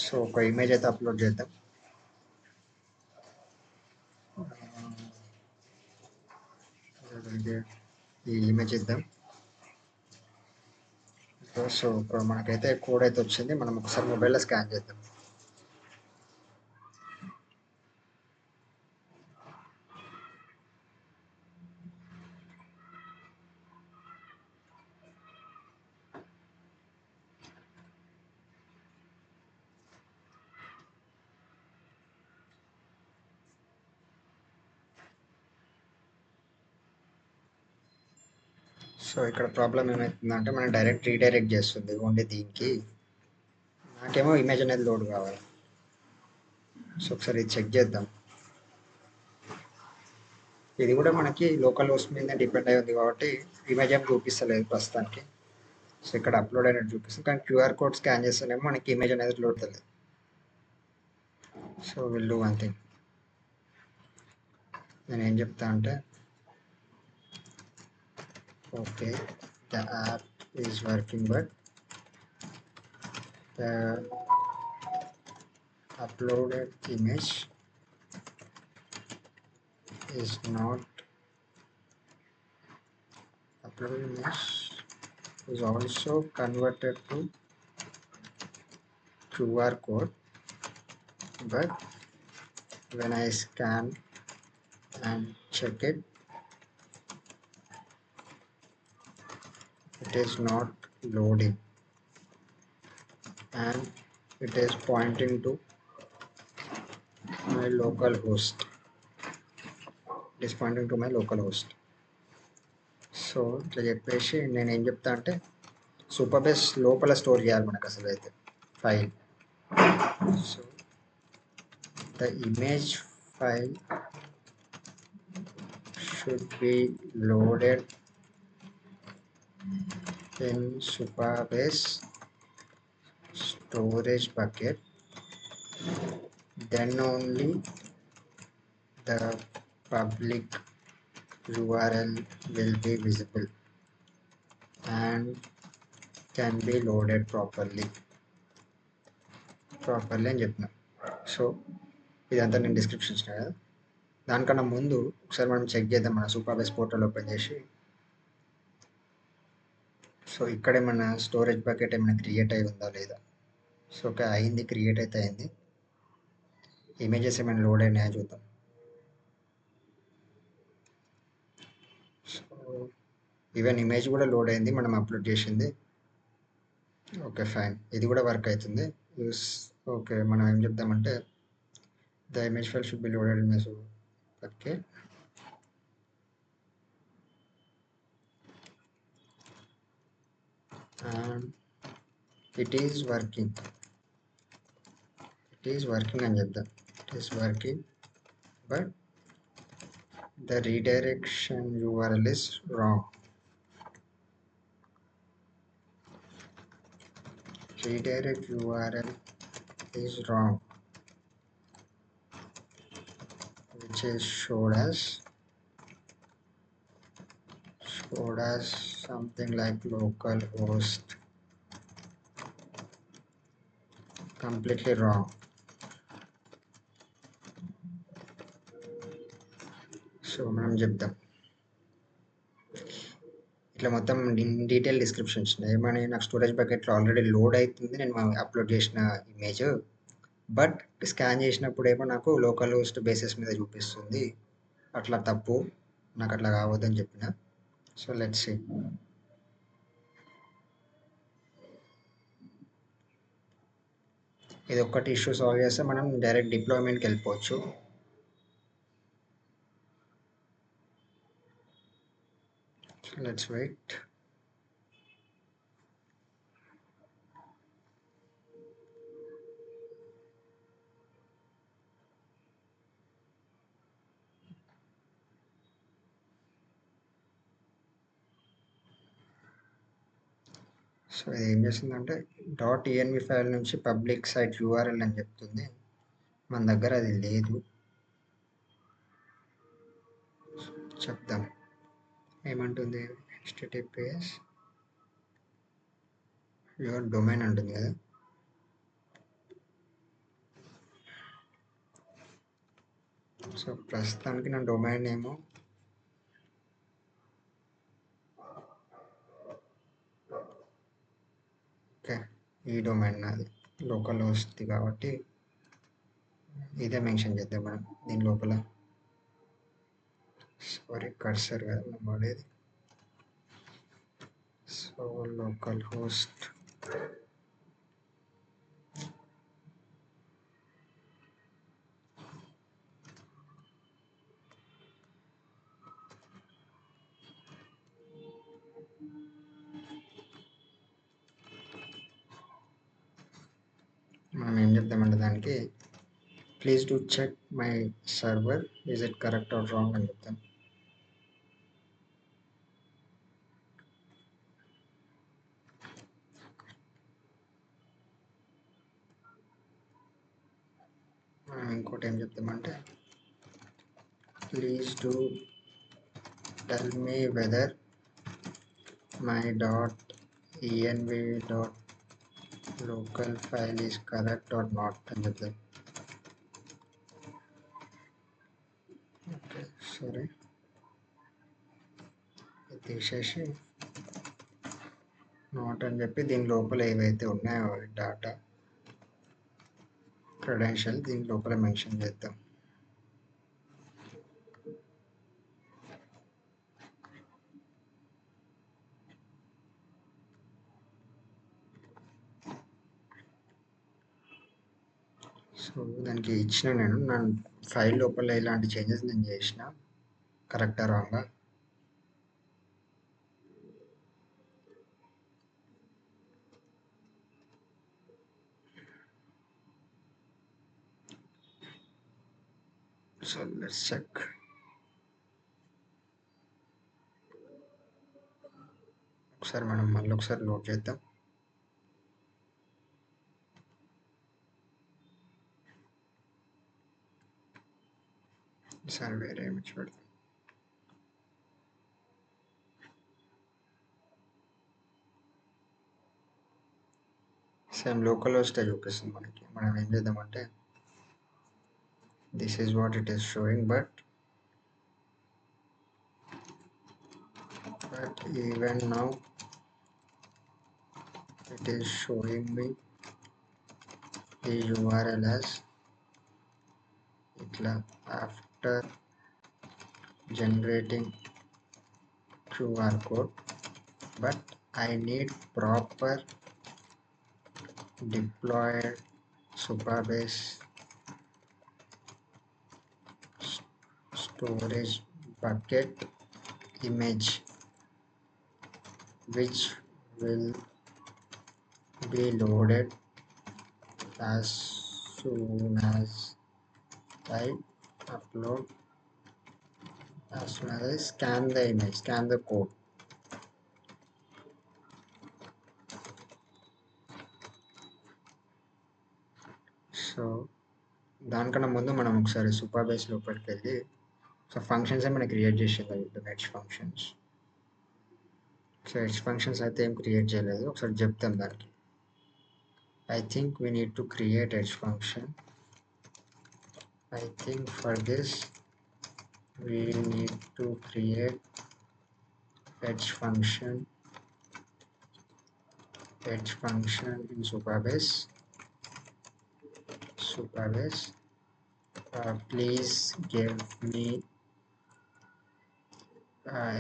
సో ఒక ఇమేజ్ అయితే అప్లోడ్ చేద్దాం. ఈ ఇమేజ్ ఇద్దాం. సో ఇప్పుడు మనకైతే కోడ్ అయితే వచ్చింది. మనం ఒకసారి మొబైల్లో స్కాన్ చేద్దాం. సో ఇక్కడ ప్రాబ్లం ఏమవుతుందంటే మనం డైరెక్ట్ రీడైరెక్ట్ చేస్తుంది ఓన్లీ దీనికి. నాకేమో ఇమేజ్ అనేది లోడ్ కావాలి. సో ఒకసారి చెక్ చేద్దాం. ఇది కూడా మనకి లోకల్ హోస్ట్ మీద డిపెండ్ అయి ఉంది కాబట్టి ఇమేజ్ ఏం చూపిస్తలేదు ప్రస్తుతానికి. సో ఇక్కడ అప్లోడ్ అయినట్టు చూపిస్తుంది, కానీ క్యూఆర్ కోడ్ స్కాన్ చేస్తేనేమో మనకి ఇమేజ్ అనేది లోడ్ తెలియదు. So will do one thing. నేను ఏం చెప్తా అంటే okay, the app is working but the uploaded image is not uploaded image is also converted to QR code, but when I scan and check it, it is not loading and it is pointing to my local host. It is pointing to my local host. So ఇట్లా చెప్పేసి నేను ఏం చెప్తా అంటే super base లోపల store చేయాలి మనకు అసలు అయితే file. So the image file should be loaded in Supabase storage bucket, then only the public URL will be visible and can be loaded properly అని చెప్పిన. సో ఇదంతా నేను డిస్క్రిప్షన్ ఇచ్చిన కదా. దానికన్నా ముందు ఒకసారి మనం చెక్ చేద్దాం మన సూపర్బేస్ పోర్టల్ ఓపెన్ చేసి. సో ఇక్కడే మన స్టోరేజ్ బకెట్ ఏమైనా క్రియేట్ అయి ఉందా లేదా. సో ఓకే అయింది, క్రియేట్ అయితే అయింది. ఇమేజెస్ ఏమైనా లోడ్ అయినాయో చూద్దాం. సో ఈవెన్ ఇమేజ్ కూడా లోడ్ అయింది, మనం అప్లోడ్ చేసింది. ఓకే ఫైన్, ఇది కూడా వర్క్ అవుతుంది. ఓకే మనం ఏం చెప్దామంటే the image file should be loaded in my okay. And it is working అని చెప్దాం. It is working but the redirection URL is wrong. Redirect URL is wrong, which is showed as something like localhost. Completely wrong. So మనం చెప్దాం ఇట్లా మొత్తం detail description ఇచ్చిన. ఏమని నాకు storage బకెట్లో ఆల్రెడీ లోడ్ అవుతుంది నేను అప్లోడ్ చేసిన ఇమేజ్, బట్ స్కాన్ చేసినప్పుడు ఏమో నాకు లోకల్ హోస్ట్ బేసిస్ మీద చూపిస్తుంది. అట్లా తప్పు, నాకు అట్లా కావద్దని చెప్పిన. So let's see. ఇది ఒక్కటి ఇష్యూ సాల్వ్ చేస్తే మనం డైరెక్ట్ డిప్లాయ్మెంట్కి వెళ్ళిపోవచ్చు. Let's wait. సో ఇది ఏం చేస్తుందంటే .env ఫైల్ నుంచి పబ్లిక్ సైట్ URL అని చెప్తుంది. మన దగ్గర అది లేదు. చెప్దాం ఏమంటుంది. https యువర్ డొమైన్ అంటుంది కదా. సో ప్రస్తుతానికి నా డొమైన్ ఏమో ఓకే, ఈ డొమైన్ నాది లోకల్ హోస్ట్ కాబట్టి ఇదే మెన్షన్ చేద్దాం మనం దీని లోపల. సారీ కర్సర్ కదా మనం వాడేది. సో లోకల్ హోస్ట్ మనం ఏం చెప్తామంటే దానికి please do check my server is it correct or wrong అని చెప్తాం. మనం ఇంకోటి ఏం చెప్తామంటే please do tell me whether my .env local file is correct or not అని చెప్తాం. ఓకే సరే ఇది తీసేసి నాట్ అని చెప్పి దీని లోపల ఏవైతే ఉన్నాయో డేటా క్రెడెన్షియల్ దీని లోపల మెన్షన్ చేద్దాం. సో దానికి ఇచ్చిన నేను నా ఫైల్ లోపల ఇలాంటి చేంజెస్ నేను చేసిన కరెక్టా రాంగా. So let's check. ఒకసారి మనం మళ్ళీ ఒకసారి లోడ్ చేద్దాం. ఈసారి వేరే ఇమేజ్ పెడతాం. సేమ్ లోకల్ హోస్టే చూపిస్తుంది మనకి. మనం ఏం చేద్దామంటే this is what it is showing, but even now it is showing me the URL as itla after generating QR code, but I need proper deployed Supabase storage bucket image which will be loaded as soon as I upload, as soon as I scan the image, scan the code. So దానికన్నా ముందు మనం ఒకసారి సూపర్బేస్ లోపలికి వెళ్ళి so functions ఏమైనా create చేసేది H functions. So H functions అయితే ఏం క్రియేట్ చేయలేదు. ఒకసారి చెప్తాం దానికి. I think we need to create edge function. I think for this we need to create edge function in Supabase. Please give me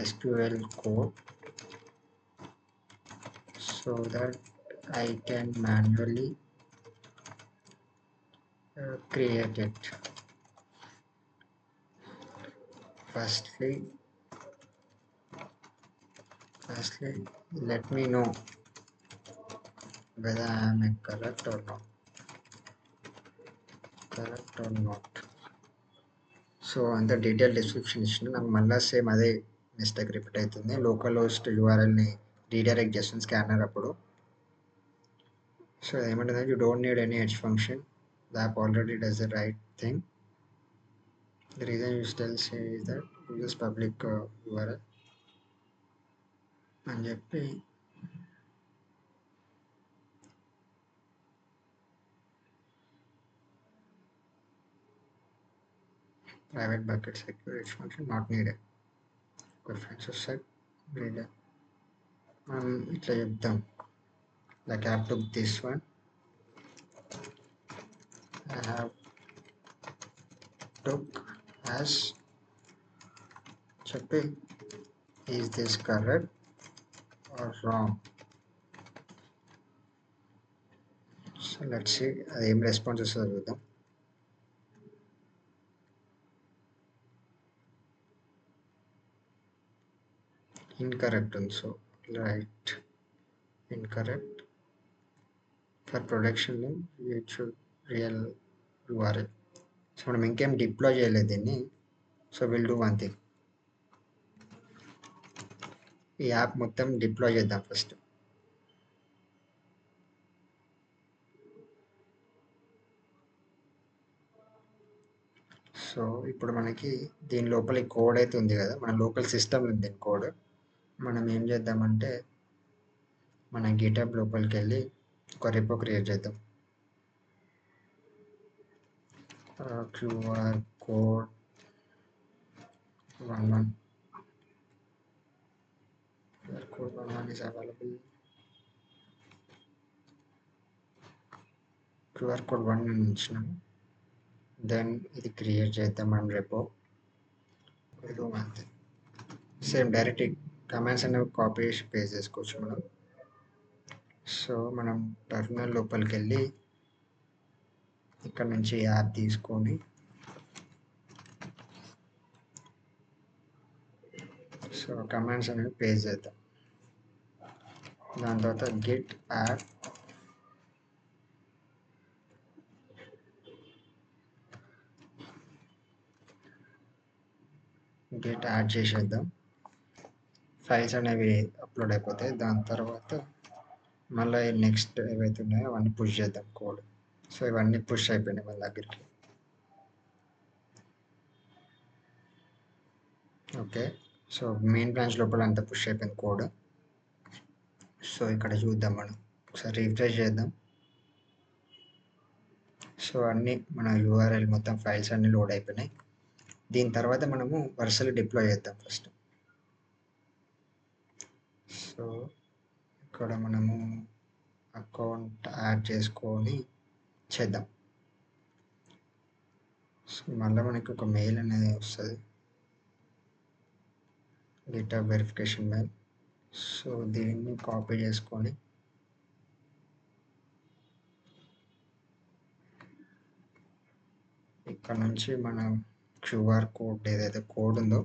SQL code so that I can manually create it. Firstly, let me know whether I am correct or not. So అంత detail description ఇచ్చిన నాకు మళ్ళీ same అదే mistake repeat అవుతుంది. Local host యూఆర్ఎల్ని redirect చేస్తుంది scanner అప్పుడు. So ఏమంటుంది, you don't need any edge function, the app already does the right thing. The reason you still say is that uses public URL అని చెప్పి private bucket secure edge function not needed. Friends వస్తాయి reader మనం ఇట్లా చెప్తాం, like I have took this one, I have took as చెప్పి is this correct or wrong. So let's see అది ఏం response వస్తుందో చూద్దాం. ఇన్కరెక్ట్ ఉంది. So right incorrect for production it should real URL. So మనం ఇంకేం డిప్లాయ్ చేయలేదు దీన్ని. So will do one thing, ఈ యాప్ మొత్తం డిప్లాయ్ చేద్దాం ఫస్ట్. సో ఇప్పుడు మనకి దీని లోపల ఈ కోడ్ అయితే ఉంది కదా, మన లోకల్ సిస్టమ్ ఉంది దీని కోడ్. మనం ఏం చేద్దామంటే మన గిటబ్ లోపలికి వెళ్ళి ఒక రిపో క్రియేట్ చేద్దాం. QR code 11 QR code 11 is available. QR code 1 అని ఇచ్చినాము. దెన్ ఇది క్రియేట్ చేద్దాం మనం రిపో. అంతే, సేమ్ డైరెక్ట్ కమాండ్స్ అనేవి కాపీ చేసి పేస్ట్ చేసుకోవచ్చు మనం. సో మనం టర్మినల్ లోపలికి వెళ్ళి ఇక్కడ నుంచి యాప్ తీసుకొని సో కమాండ్స్ అనేవి పేస్ట్ చేద్దాం. దాని తర్వాత గిట్ యాడ్ చేసేద్దాం. ఫైల్స్ అనేవి అప్లోడ్ అయిపోతాయి. దాని తర్వాత మళ్ళీ నెక్స్ట్ ఏవైతే ఉన్నాయో అవన్నీ పుష్ చేద్దాం కోడ్. సో ఇవన్నీ పుష్ అయిపోయినాయి మన దగ్గరికి. ఓకే, సో మెయిన్ బ్రాంచ్ లోపల అంతా పుష్ అయిపోయింది కోడ్. సో ఇక్కడ చూద్దాం, మనం ఒకసారి రిఫ్రెష్ చేద్దాం. సో అన్నీ మన యూఆర్ఎల్ మొత్తం ఫైల్స్ అన్నీ లోడ్ అయిపోయినాయి. దీని తర్వాత మనము వరుసలు డిప్లాయ్ చేద్దాం ఫస్ట్. సో ఇక్కడ మనము అకౌంట్ యాడ్ చేసుకొని చేద్దాం. సో మళ్ళీ మనకి ఒక మెయిల్ అనేది వస్తుంది, గిటబ్ వెరిఫికేషన్ మెయిల్. సో దీన్ని కాపీ చేసుకొని ఇక్కడ నుంచి మనం క్యూఆర్ కోడ్ ఏదైతే కోడ్ ఉందో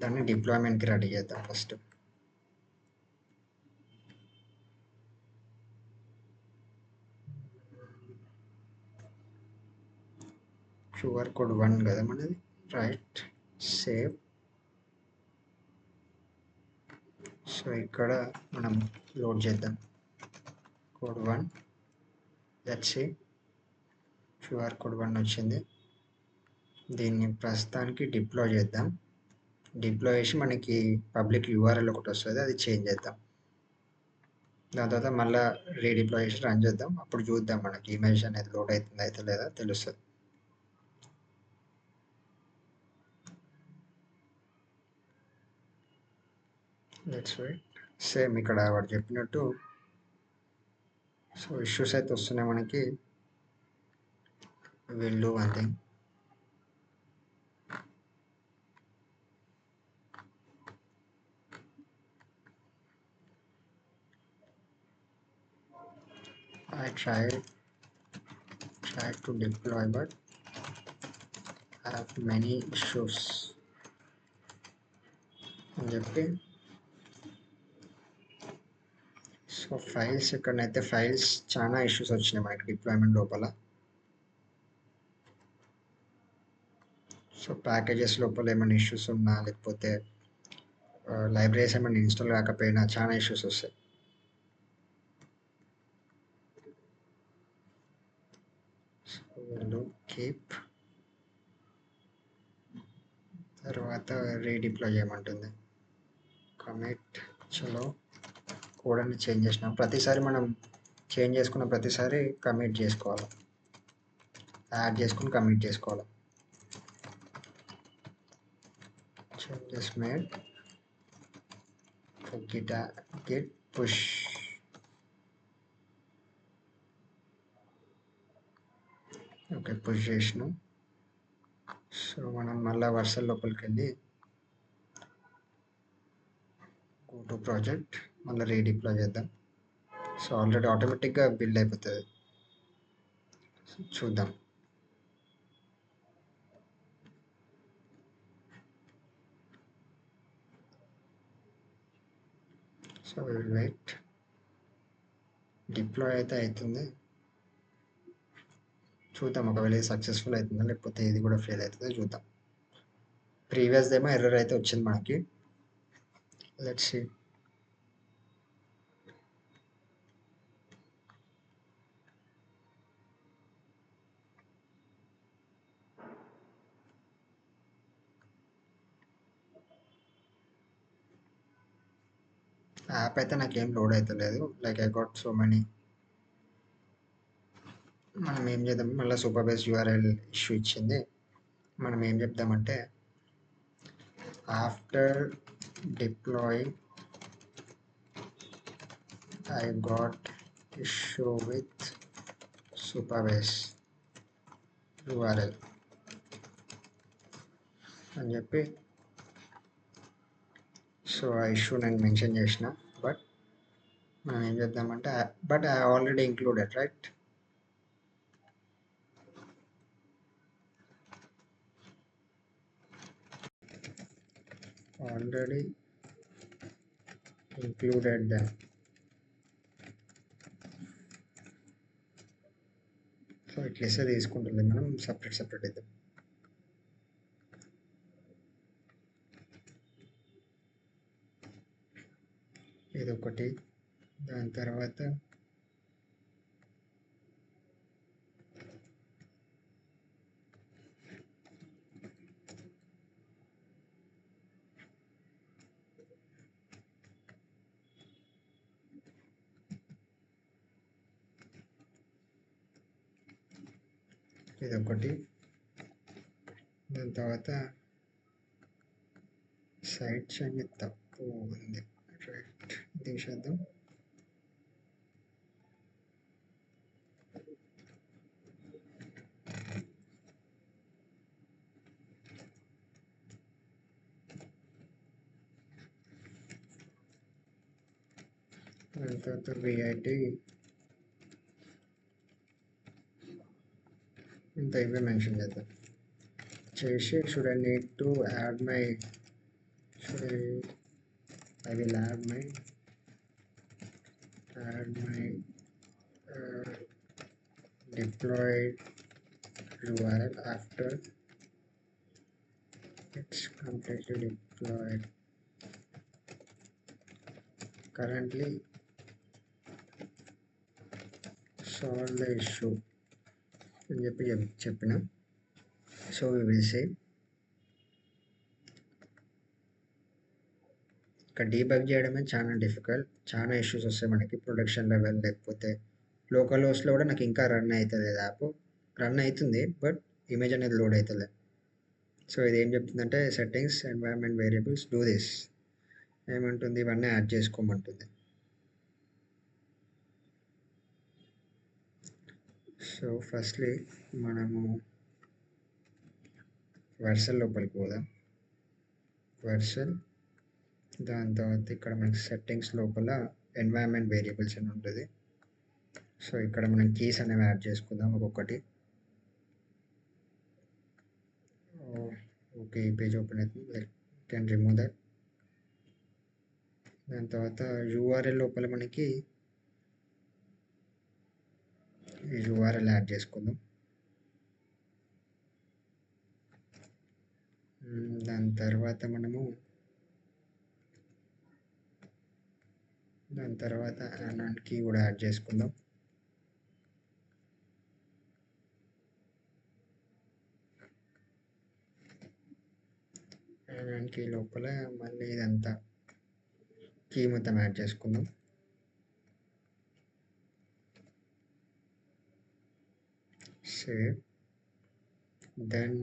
దాన్ని డిప్లాయ్మెంట్కి రెడీ చేద్దాం ఫస్ట్. క్యూఆర్ కోడ్ 1 కదా మనది, రైట్, సేవ్. సో ఇక్కడ మనం లోడ్ చేద్దాం code 1. Let's see, QR code 1 వచ్చింది. దీన్ని ప్రస్తుతానికి డిప్లాయ్ చేద్దాం. డిప్లాయ్ చేసి మనకి పబ్లిక్ యూఆర్ఎల్ ఒకటి వస్తుంది, అది చేంజ్ చేద్దాం. దాని తర్వాత మళ్ళీ రీడిప్లాయ్ చేసి రన్ చేద్దాం. అప్పుడు చూద్దాం మనకి ఇమేజ్ అనేది లోడ్ అవుతుంది అయితే లేదా తెలుస్తుంది. Let's wait. సేమ్ ఇక్కడ వాడు చెప్పినట్టు సో ఇష్యూస్ అయితే వస్తున్నాయి మనకి. Will do one thing, I tried try to deploy but have many issues అని చెప్పి సో ఫైల్స్ ఇక్కడనైతే ఫైల్స్ చాలా ఇష్యూస్ వచ్చినాయి మనకి డిప్లాయ్మెంట్ లోపల. సో ప్యాకేజెస్ లోపల ఏమైనా ఇష్యూస్ ఉన్నా లేకపోతే లైబ్రరీస్ ఏమైనా ఇన్స్టాల్ కాకపోయినా చాలా ఇష్యూస్ వస్తాయి. సో వీళ్ళు కీప్ తర్వాత రీడిప్లాయ్ చేయమంటుంది. కమిట్ చలో కోడ్ అని చేంజ్ చేసినాం. ప్రతిసారి మనం చేంజ్ చేసుకున్న ప్రతిసారి కమిట్ చేసుకోవాలి, యాడ్ చేసుకుని కమిట్ చేసుకోవాలి. Changes made git push okay push చేసినాం. సో మనం మళ్ళీ వర్సల్ లోపలికి వెళ్ళి గో టు ప్రాజెక్ట్ మళ్ళీ రీడిప్లాయ్ చేద్దాం. సో ఆల్రెడీ ఆటోమేటిక్గా బిల్డ్ అయిపోతుంది. చూద్దాం. సో వెయిట్ డిప్లాయ్ అయితే అవుతుంది. చూద్దాం ఒకవేళ ఇది సక్సెస్ఫుల్ అవుతుందా లేకపోతే ఇది కూడా ఫెయిల్ అవుతుందో చూద్దాం. ప్రీవియస్ ఏమో ఎర్రర్ అయితే వచ్చింది మనకి. Let's see. యాప్ అయితే నాకేం లోడ్ అవుతలేదు. Like I got so many. మనం ఏం చేద్దాం, మళ్ళీ సూపర్వైజ్ యూఆర్ఎల్ ఇష్యూ ఇచ్చింది. మనం ఏం చెప్దామంటే after deploying I got issue with superbase URL అని చెప్పి సో ఆ ఇష్యూ నేను మెన్షన్ చేసిన. బట్ మనం ఏం చేద్దామంటే but I already included right. Already included then. So ఇట్లా తీసుకుంటుంది, మనం సపరేట్ ఇద్దాం. ఇదొకటి. దాని తర్వాత ఇదొకటి. దాని తర్వాత సైట్స్ అని తప్పు ఉంది రైట్, తీసేద్దాం. దాని తర్వాత విఐటి ఇంత ఇవే మెన్షన్ చేద్దాం చేసి should I need to add my I will add my deployed URL after it's completely deployed. Currently solve the issue అని చెప్పిన. సో we will say ఇక్కడ డీబగ్ చేయడమే చాలా డిఫికల్ట్. చాలా ఇష్యూస్ వస్తాయి మనకి ప్రొడక్షన్ లెవెల్, లేకపోతే లోకల్ హోస్ట్లో కూడా నాకు ఇంకా రన్ అవుతుంది. యాప్ రన్ అవుతుంది బట్ ఇమేజ్ అనేది లోడ్ అవుతుంది. సో ఇది ఏం చెప్తుందంటే settings environment variables do this ఏమంటుంది, ఇవన్నీ యాడ్ చేసుకోమంటుంది. సో ఫస్ట్లీ మనము వర్సల్ లోపలికి పోదాం. వర్సల్ దాని తర్వాత ఇక్కడ మనకి సెట్టింగ్స్ లోపల ఎన్వైరన్మెంట్ వేరియబుల్స్ అని ఉంటుంది. సో ఇక్కడ మనం కీస్ అనేవి యాడ్ చేసుకుందాం ఒక్కొక్కటి. ఓకే, ఈ పేజ్ ఓపెన్ అవుతుంది. Like can remove that. దాని తర్వాత యూఆర్ఎల్ లోపల మనకి యూఆర్ఎల్ యాడ్ చేసుకుందాం. దాని తర్వాత యానన్ కీ కూడా యాడ్ చేసుకుందాం. యానన్ కీ లోపల మళ్ళీ ఇదంతా కీ మొత్తం యాడ్ చేసుకుందాం. Save. Then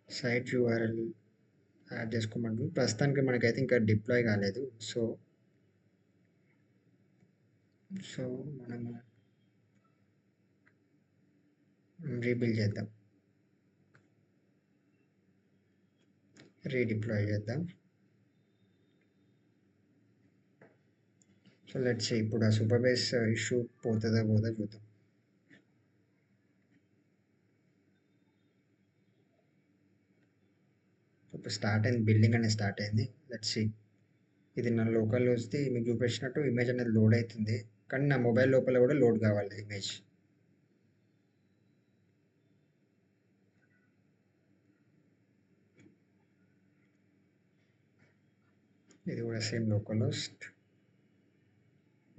site URL add చేసుకోమంటుంది. ప్రస్తుతానికి మనకైతే ఇంకా డిప్లాయ్ కాలేదు. సో మనము రీబిల్డ్ చేద్దాం, రీడిప్లాయ్ చేద్దాం. సో లెట్స్ సీ ఇప్పుడు ఆ సూపర్బేస్ ఇష్యూ పోతుందా చూద్దాం. ఇప్పుడు స్టార్ట్ అయింది, బిల్డింగ్ అనేది స్టార్ట్ అయింది. Let's see. ఇది నా లోకల్లో వస్తే మీకు చూపించినట్టు ఇమేజ్ అనేది లోడ్ అవుతుంది, కానీ నా మొబైల్ లోపల కూడా లోడ్ కావాలి ఇమేజ్. ఇది కూడా సేమ్ లోకల్ హోస్ట్.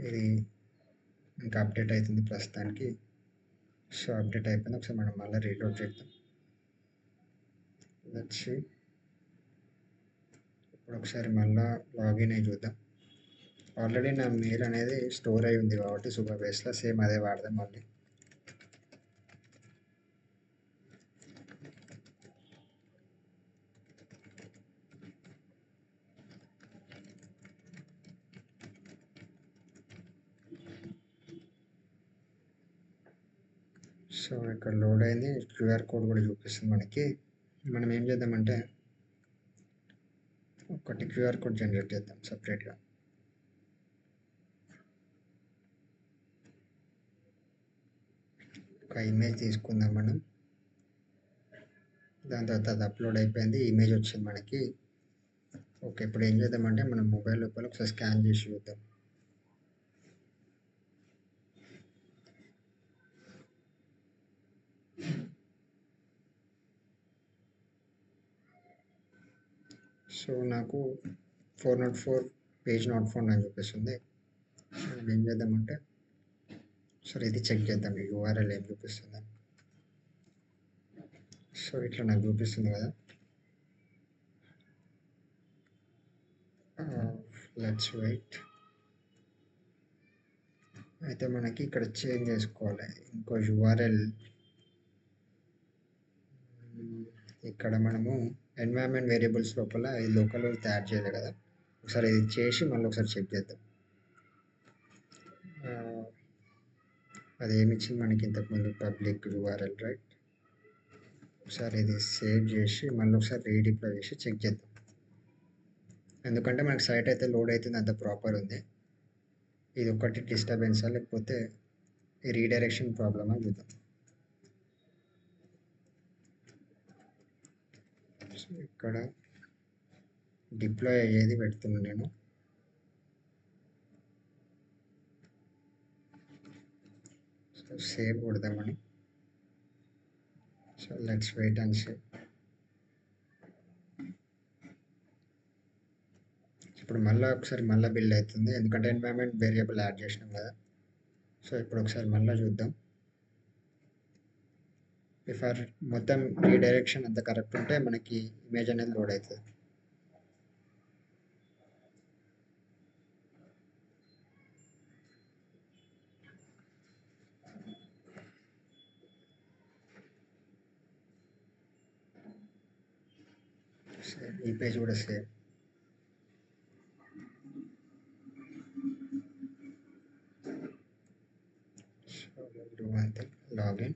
ఇది ఇంకా అప్డేట్ అవుతుంది ప్రస్తుతానికి. సో అప్డేట్ అయిపోయింది. ఒకసారి మనం మళ్ళీ రీలోడ్ చేద్దాం. Let's see. ఇప్పుడు ఒకసారి మళ్ళీ లాగిన్ అయ్యి చూద్దాం. ఆల్రెడీ నా మెయిల్ అనేది స్టోర్ అయి ఉంది కాబట్టి సూపర్బేస్లో సేమ్ అదే వాడదాం మళ్ళీ. సో ఇక్కడ లోడ్ అయింది, క్యూఆర్ కోడ్ కూడా చూపిస్తుంది మనకి. మనం ఏం చేద్దామంటే ఒకటి క్యూఆర్ కోడ్ జనరేట్ చేద్దాం సపరేట్గా. ఒక ఇమేజ్ తీసుకుందాం మనం. దాని తర్వాత అది అప్లోడ్ అయిపోయింది, ఇమేజ్ వచ్చింది మనకి. ఓకే, ఇప్పుడు ఏం చేద్దామంటే మనం మొబైల్ లోపల ఒకసారి స్కాన్ చేసి చూద్దాం. సో నాకు 404 పేజ్ నాట్ ఫౌండ్ అని చూపిస్తుంది. మనం ఏం చేద్దామంటే సరే ఇది చెక్ చేద్దాం, యూఆర్ఎల్ ఏం చూపిస్తుంది. సో ఇట్లా నాకు చూపిస్తుంది కదా. Let's wait. అయితే మనకి ఇక్కడ చేంజ్ చేసుకోవాలి ఇంకో యూఆర్ఎల్. ఇక్కడ మనము ఎన్వైరన్మెంట్ వేరియబుల్స్ లోపల ఈ లోకల్ తయారు చేయలేదు కదా. ఒకసారి ఇది చేసి మళ్ళీ ఒకసారి చెక్ చేద్దాం. అది ఏమి ఇచ్చింది మనకి ఇంతకుముందు, పబ్లిక్ యూఆర్ఎల్, రైట్. ఒకసారి ఇది సేవ్ చేసి మళ్ళీ ఒకసారి రీడిప్లాయ్ చేసి చెక్ చేద్దాం. ఎందుకంటే మనకి సైట్ అయితే లోడ్ అవుతుంది, అంత ప్రాపర్ ఉంది. ఇది ఒకటి డిస్టర్బెన్సా లేకపోతే ఈ రీడైరెక్షన్ ప్రాబ్లమా చూద్దాం. సో ఇక్కడ డిప్లాయ్ అయ్యేది పెడుతున్నాను నేను. సో సేవ్ కొడదామని. So let's wait and save. ఇప్పుడు మళ్ళీ ఒకసారి మళ్ళీ బిల్డ్ అవుతుంది, ఎందుకంటే ఎన్వైరన్మెంట్ వేరియబుల్ యాడ్ చేసినాం కదా. సో ఇప్పుడు ఒకసారి మళ్ళీ చూద్దాం. బిఫోర్ మొత్తం రీడైరెక్షన్ అంతా కరెక్ట్ ఉంటే మనకి ఇమేజ్ అనేది లోడ్ అవుతుంది. ఈ పేజ్ కూడా save. So do one thing, login.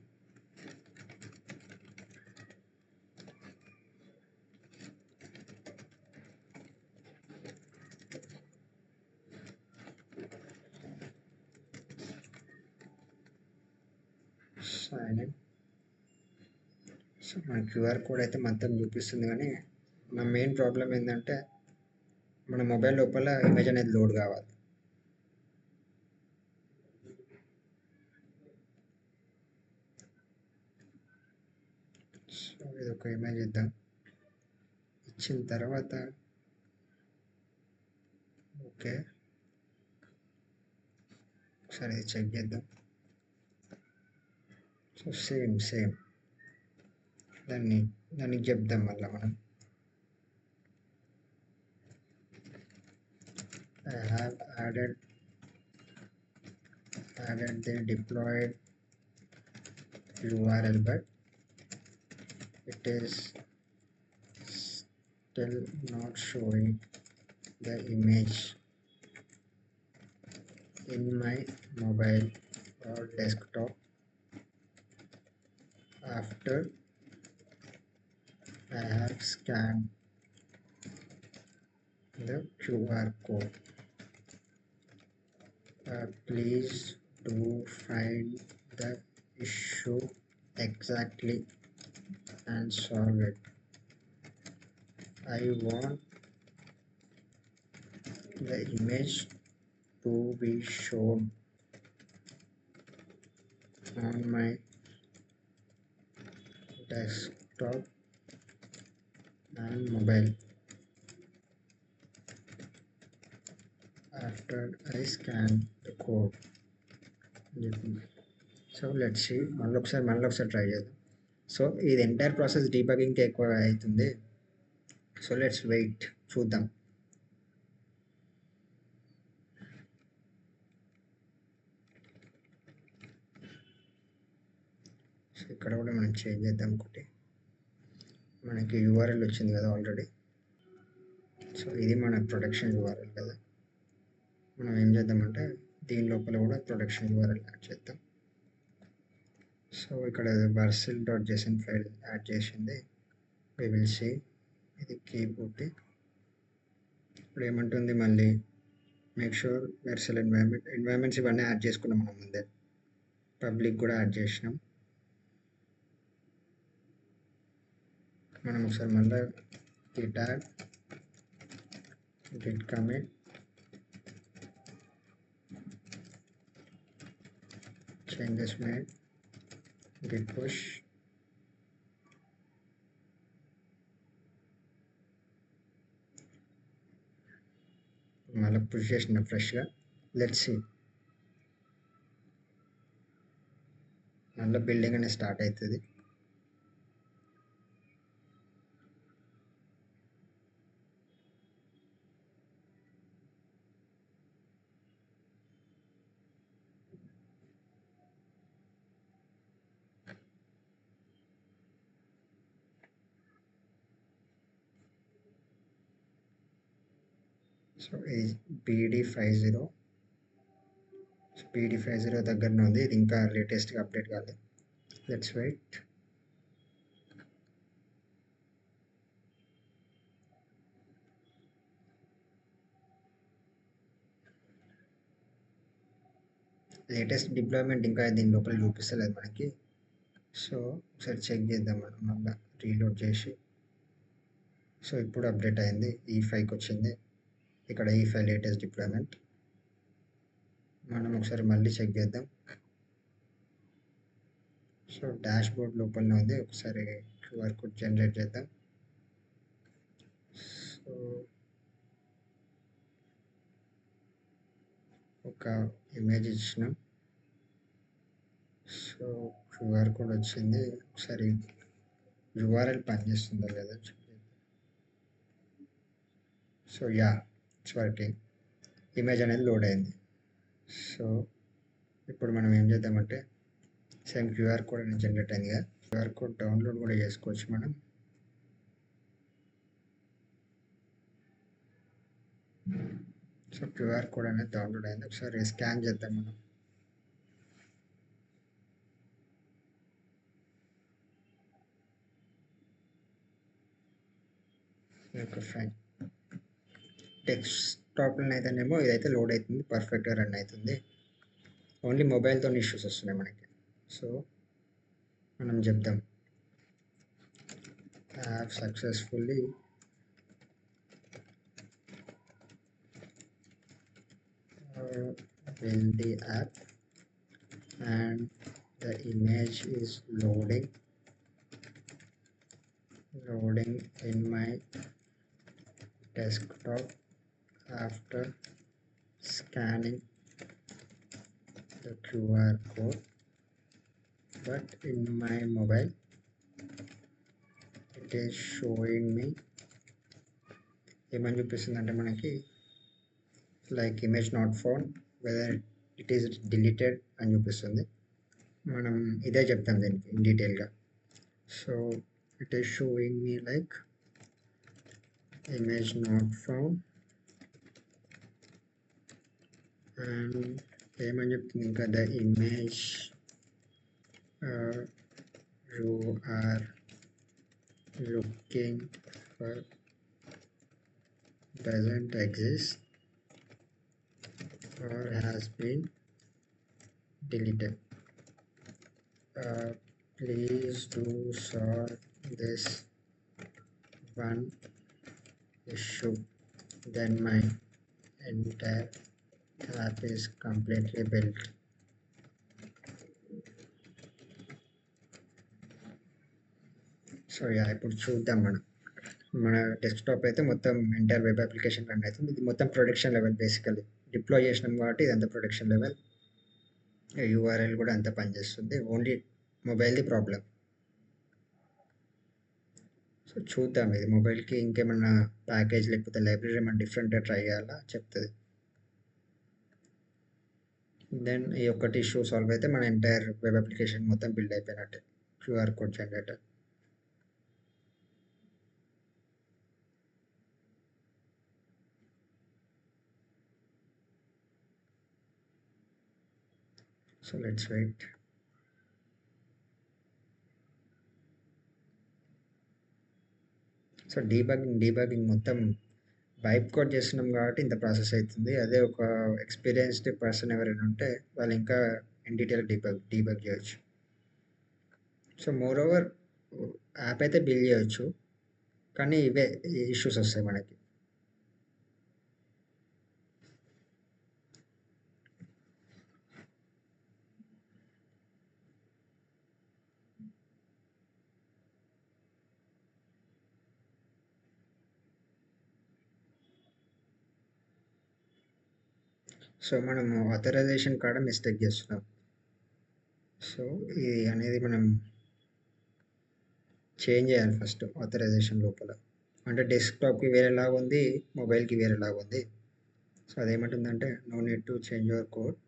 Minute. So మన క్యూఆర్ కోడ్ అయితే మొత్తం చూపిస్తుంది, కానీ మన మెయిన్ ప్రాబ్లం ఏంటంటే మన మొబైల్ లోపల ఇమేజ్ అనేది లోడ్ కావాలి. సో ఇది ఒక ఇమేజ్ ఇద్దాం. ఇచ్చిన తర్వాత ఓకే, ఒకసారి ఇది చెక్ చేద్దాం. సో సేమ్ దానికి చెప్దాం మళ్ళీ మనం. I have added the deployed URL, but it is still not showing the image in my mobile or desktop after I have scanned the QR code. Please do find the issue exactly and solve it. I want the image to be shown on my desktop and mobile after I scan the code. So let's see, మళ్ళీ ఒకసారి try చేద్దాం. So ఇది entire process డీబగింగ్కి ఎక్కువ అవుతుంది. So let's wait, చూద్దాం. So ఇక్కడ కూడా మనం చేంజ్ చేద్దాం. ఒకటి మనకి యూఆర్ఎల్ వచ్చింది కదా ఆల్రెడీ. సో ఇది మన ప్రొడక్షన్ యూఆర్ఎల్ కదా. మనం ఏం చేద్దామంటే దీని లోపల కూడా ప్రొడక్షన్ యూఆర్ఎల్ యాడ్ చేద్దాం. సో ఇక్కడ vercel.json ఫైల్ యాడ్ చేసింది. we will see ఇది కీబోర్డ్. ఇప్పుడు ఏమంటుంది మళ్ళీ, మేక్ షూర్ వెర్సల్ ఎన్వైరన్మెంట్స్ ఇవన్నీ యాడ్ చేసుకున్నాం మనం ముందే, పబ్లిక్ కూడా యాడ్ చేసినాం. మనం ఒకసారి మళ్ళీ git add, git commit, changes made, git push. మళ్ళీ పుష్ చేసిన ఫ్రెష్గా. లెట్స్ సీ, మళ్ళీ బిల్డింగ్ అనేది స్టార్ట్ అవుతుంది. సో ఇది BD50 దగ్గరనే ఉంది. ఇది ఇంకా లేటెస్ట్గా అప్డేట్ కాలేదు. Let's wait. లేటెస్ట్ డిప్లాయ్మెంట్ ఇంకా దీని లోపల చూపిస్తలేదు మనకి. సో ఒకసారి చెక్ చేద్దాం మనం మళ్ళీ రీలోడ్ చేసి. సో ఇప్పుడు అప్డేట్ అయింది, E5కి వచ్చింది. ఇక్కడ E5 లేటెస్ట్ డిప్లాయ్మెంట్. మనం ఒకసారి మళ్ళీ చెక్ చేద్దాం. సో డాష్ బోర్డ్ లోపలనే ఉంది. ఒకసారి క్యూఆర్ కోడ్ జనరేట్ చేద్దాం. సో ఒక ఇమేజ్ ఇచ్చినాం. సో క్యూఆర్ కోడ్ వచ్చింది. ఒకసారి యూఆర్ఎల్ పనిచేస్తుందా లేదా చెక్ చేద్దాం. So yeah, it's working. Image అనేది లోడ్ అయింది. సో ఇప్పుడు మనం ఏం చేద్దామంటే సేమ్ క్యూఆర్ కోడ్ అనేది జనరేట్ అయింది కదా, క్యూఆర్ కోడ్ డౌన్లోడ్ కూడా చేసుకోవచ్చు మనం. సో క్యూఆర్ కోడ్ అనేది డౌన్లోడ్ అయింది. ఒకసారి స్కాన్ చేద్దాం మనం. Okay fine. డెస్క్టాప్లో అయితేనేమో ఇదైతే లోడ్ అవుతుంది, పర్ఫెక్ట్గా రన్ అవుతుంది. ఓన్లీ మొబైల్తో ఇష్యూస్ వస్తున్నాయి మనకి. సో మనం చెప్దాం have successfully built the app and the image is loading in my desktop after scanning the QR code, but in my mobile it is showing me ఏమని చూపిస్తుంది అంటే మనకి like image not found whether it is deleted అని చూపిస్తుంది. మనం ఇదే చెప్తాం దీనికి ఇన్ డీటెయిల్గా. So it is showing me like image not found and ఏమని చెప్తుంది ఇంకా the image you are looking for doesn't exist or has been deleted. Please do solve this one issue, then my entire app is completely built. So ఇప్పుడు చూద్దాం మన desktop అయితే మొత్తం entire web application run అవుతుంది. ఇది మొత్తం production level, basically deploy చేసినాం కాబట్టి ఇదంతా ప్రొడక్షన్ లెవెల్. యూఆర్ఎల్ కూడా అంతా పనిచేస్తుంది, ఓన్లీ మొబైల్ది ప్రాబ్లం. సో చూద్దాం ఇది మొబైల్కి ఇంకేమన్నా ప్యాకేజ్ లేకపోతే లైబ్రరీ ఏమైనా డిఫరెంట్గా ట్రై చేయాలా చెప్తుంది. దెన్ ఈ ఒక్కటి ఇష్యూ సాల్వ్ అయితే మన ఎంటైర్ వెబ్ అప్లికేషన్ మొత్తం బిల్డ్ అయిపోయినట్టే. QR code generator. So let's wait. So debugging మొత్తం వైప్ కోడ్ చేస్తున్నాం కాబట్టి ఇంత ప్రాసెస్ అవుతుంది. అదే ఒక ఎక్స్పీరియన్స్డ్ పర్సన్ ఎవరైనా ఉంటే వాళ్ళు ఇంకా ఇన్ డీటెయిల్ డీబగ్ చేయొచ్చు. సో మోర్ ఓవర్ యాప్ అయితే బిల్డ్ చేయొచ్చు, కానీ ఇవే ఇష్యూస్ వస్తాయి మనకి. సో మనము ఆథరైజేషన్ కాడ మిస్టేక్ చేస్తున్నాం. సో ఇది అనేది మనం చేంజ్ చేయాలి ఫస్ట్ ఆథరైజేషన్ లోపల. అంటే డెస్క్టాప్కి వేరేలాగా ఉంది, మొబైల్కి వేరేలాగా ఉంది. సో అదేమంటుందంటే no need to change your code,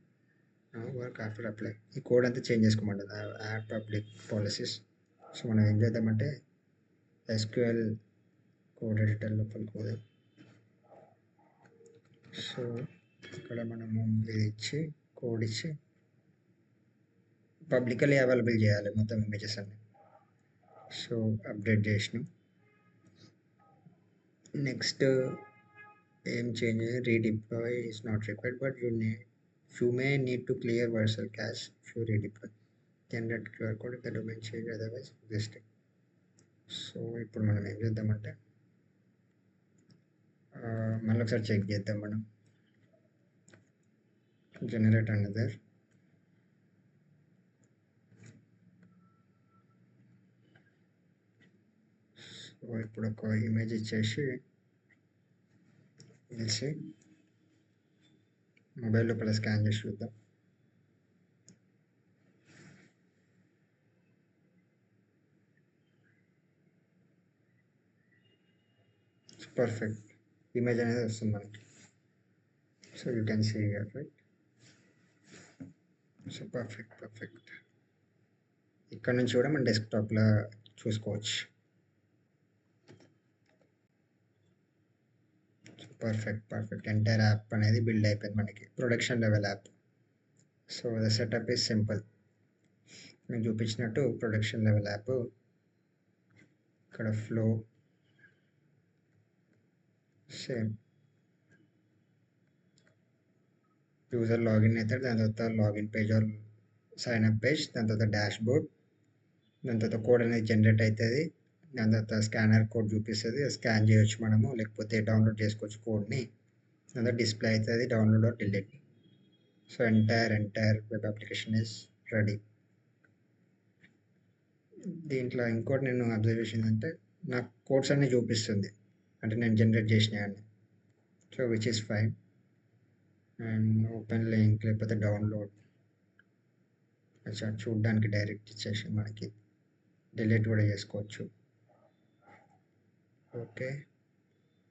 work after apply. ఈ కోడ్ అంతా చేంజ్ చేసుకోమంటుంది యాప్ పబ్లిక్ పాలసీస్. సో మనం ఏం చేద్దామంటే ఎస్క్యూఎల్ కోడ్ ఎడిటర్ లోపలికి పోదాం. సో ఇక్కడ మనము ఇది ఇచ్చి కోడ్ ఇచ్చి పబ్లికలీ అవైలబుల్ చేయాలి మొత్తం ఇమేజెస్ అన్ని. సో అప్డేట్ చేసినాం. నెక్స్ట్ ఏం change, redeploy is not required but you may need to clear virtual cash if you redeploy. Generate QR code if the domain change otherwise existing. So ఇప్పుడు మనం ఏం చేద్దామంటే మళ్ళీ ఒకసారి చెక్ చేద్దాం. మనం జనరేట్ అనదర్. సో ఇప్పుడు ఒక ఇమేజ్ ఇచ్చేసి తెలిసి మొబైల్ లోపల స్కాన్ చేసి చూద్దాం. పర్ఫెక్ట్ ఇమేజ్ అనేది వస్తుంది మనకి. So you can see here right. So perfect. ఇక్కడ నుంచి కూడా మన డెస్క్టాప్లో చూసుకోవచ్చు. పర్ఫెక్ట్ ఎంటైర్ యాప్ అనేది బిల్డ్ అయిపోయింది మనకి, production level app. So the setup is simple. నేను చూపించినట్టు ప్రొడక్షన్ లెవెల్ యాప్. ఇక్కడ ఫ్లో సేమ్ యూజర్ లాగిన్ అవుతాడు, దాని తర్వాత login page or sign up page, దాని తర్వాత డాష్ బోర్డ్, దాని తర్వాత కోడ్ అనేది జనరేట్ అవుతుంది. దాని తర్వాత స్కానర్ కోడ్ చూపిస్తుంది, స్కాన్ చేయొచ్చు మనము, లేకపోతే డౌన్లోడ్ చేసుకోవచ్చు కోడ్ని. దాని తర్వాత డిస్ప్లే అవుతుంది, download or delete. So entire web application is ready. దీంట్లో ఇంకోటి నేను అబ్జర్వేషన్ అంటే నాకు కోడ్స్ అన్నీ చూపిస్తుంది, అంటే నేను జనరేట్ చేసినాయని. So which is fine. And open link లేకపోతే డౌన్లోడ్ చూడడానికి డైరెక్ట్ ఇచ్చేసి మనకి డిలీట్ కూడా చేసుకోవచ్చు. ఓకే,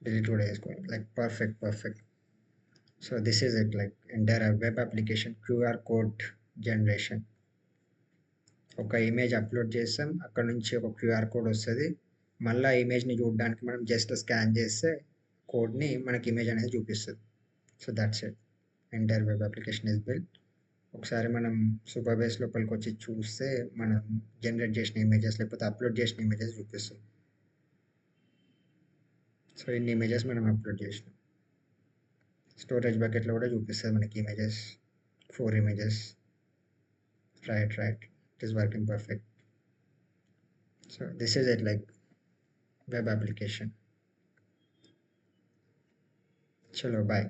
డిలీట్ కూడా చేసుకోవాలి. Like perfect. So this is it, like entire web application QR code generation. ఒక ఇమేజ్ అప్లోడ్ చేస్తాం, అక్కడ నుంచి ఒక క్యూఆర్ కోడ్ వస్తుంది. మళ్ళీ ఆ ఇమేజ్ని చూడడానికి మనం జస్ట్ స్కాన్ చేస్తే కోడ్ని మనకి ఇమేజ్ అనేది చూపిస్తుంది. So that's it, entire web application is built. ఒకసారి మనం సూపర్ బేస్ లోపలికి వచ్చి చూస్తే మనం జనరేట్ చేసిన ఇమేజెస్ లేకపోతే అప్లోడ్ చేసిన ఇమేజెస్ చూపిస్తుంది. సో ఇన్ని ఇమేజెస్ మనం అప్లోడ్ చేసినాం. స్టోరేజ్ బకెట్లో కూడా చూపిస్తుంది మనకి images, 4 images. Right, it is working perfect. So this is it, like web application. Chalo, bye.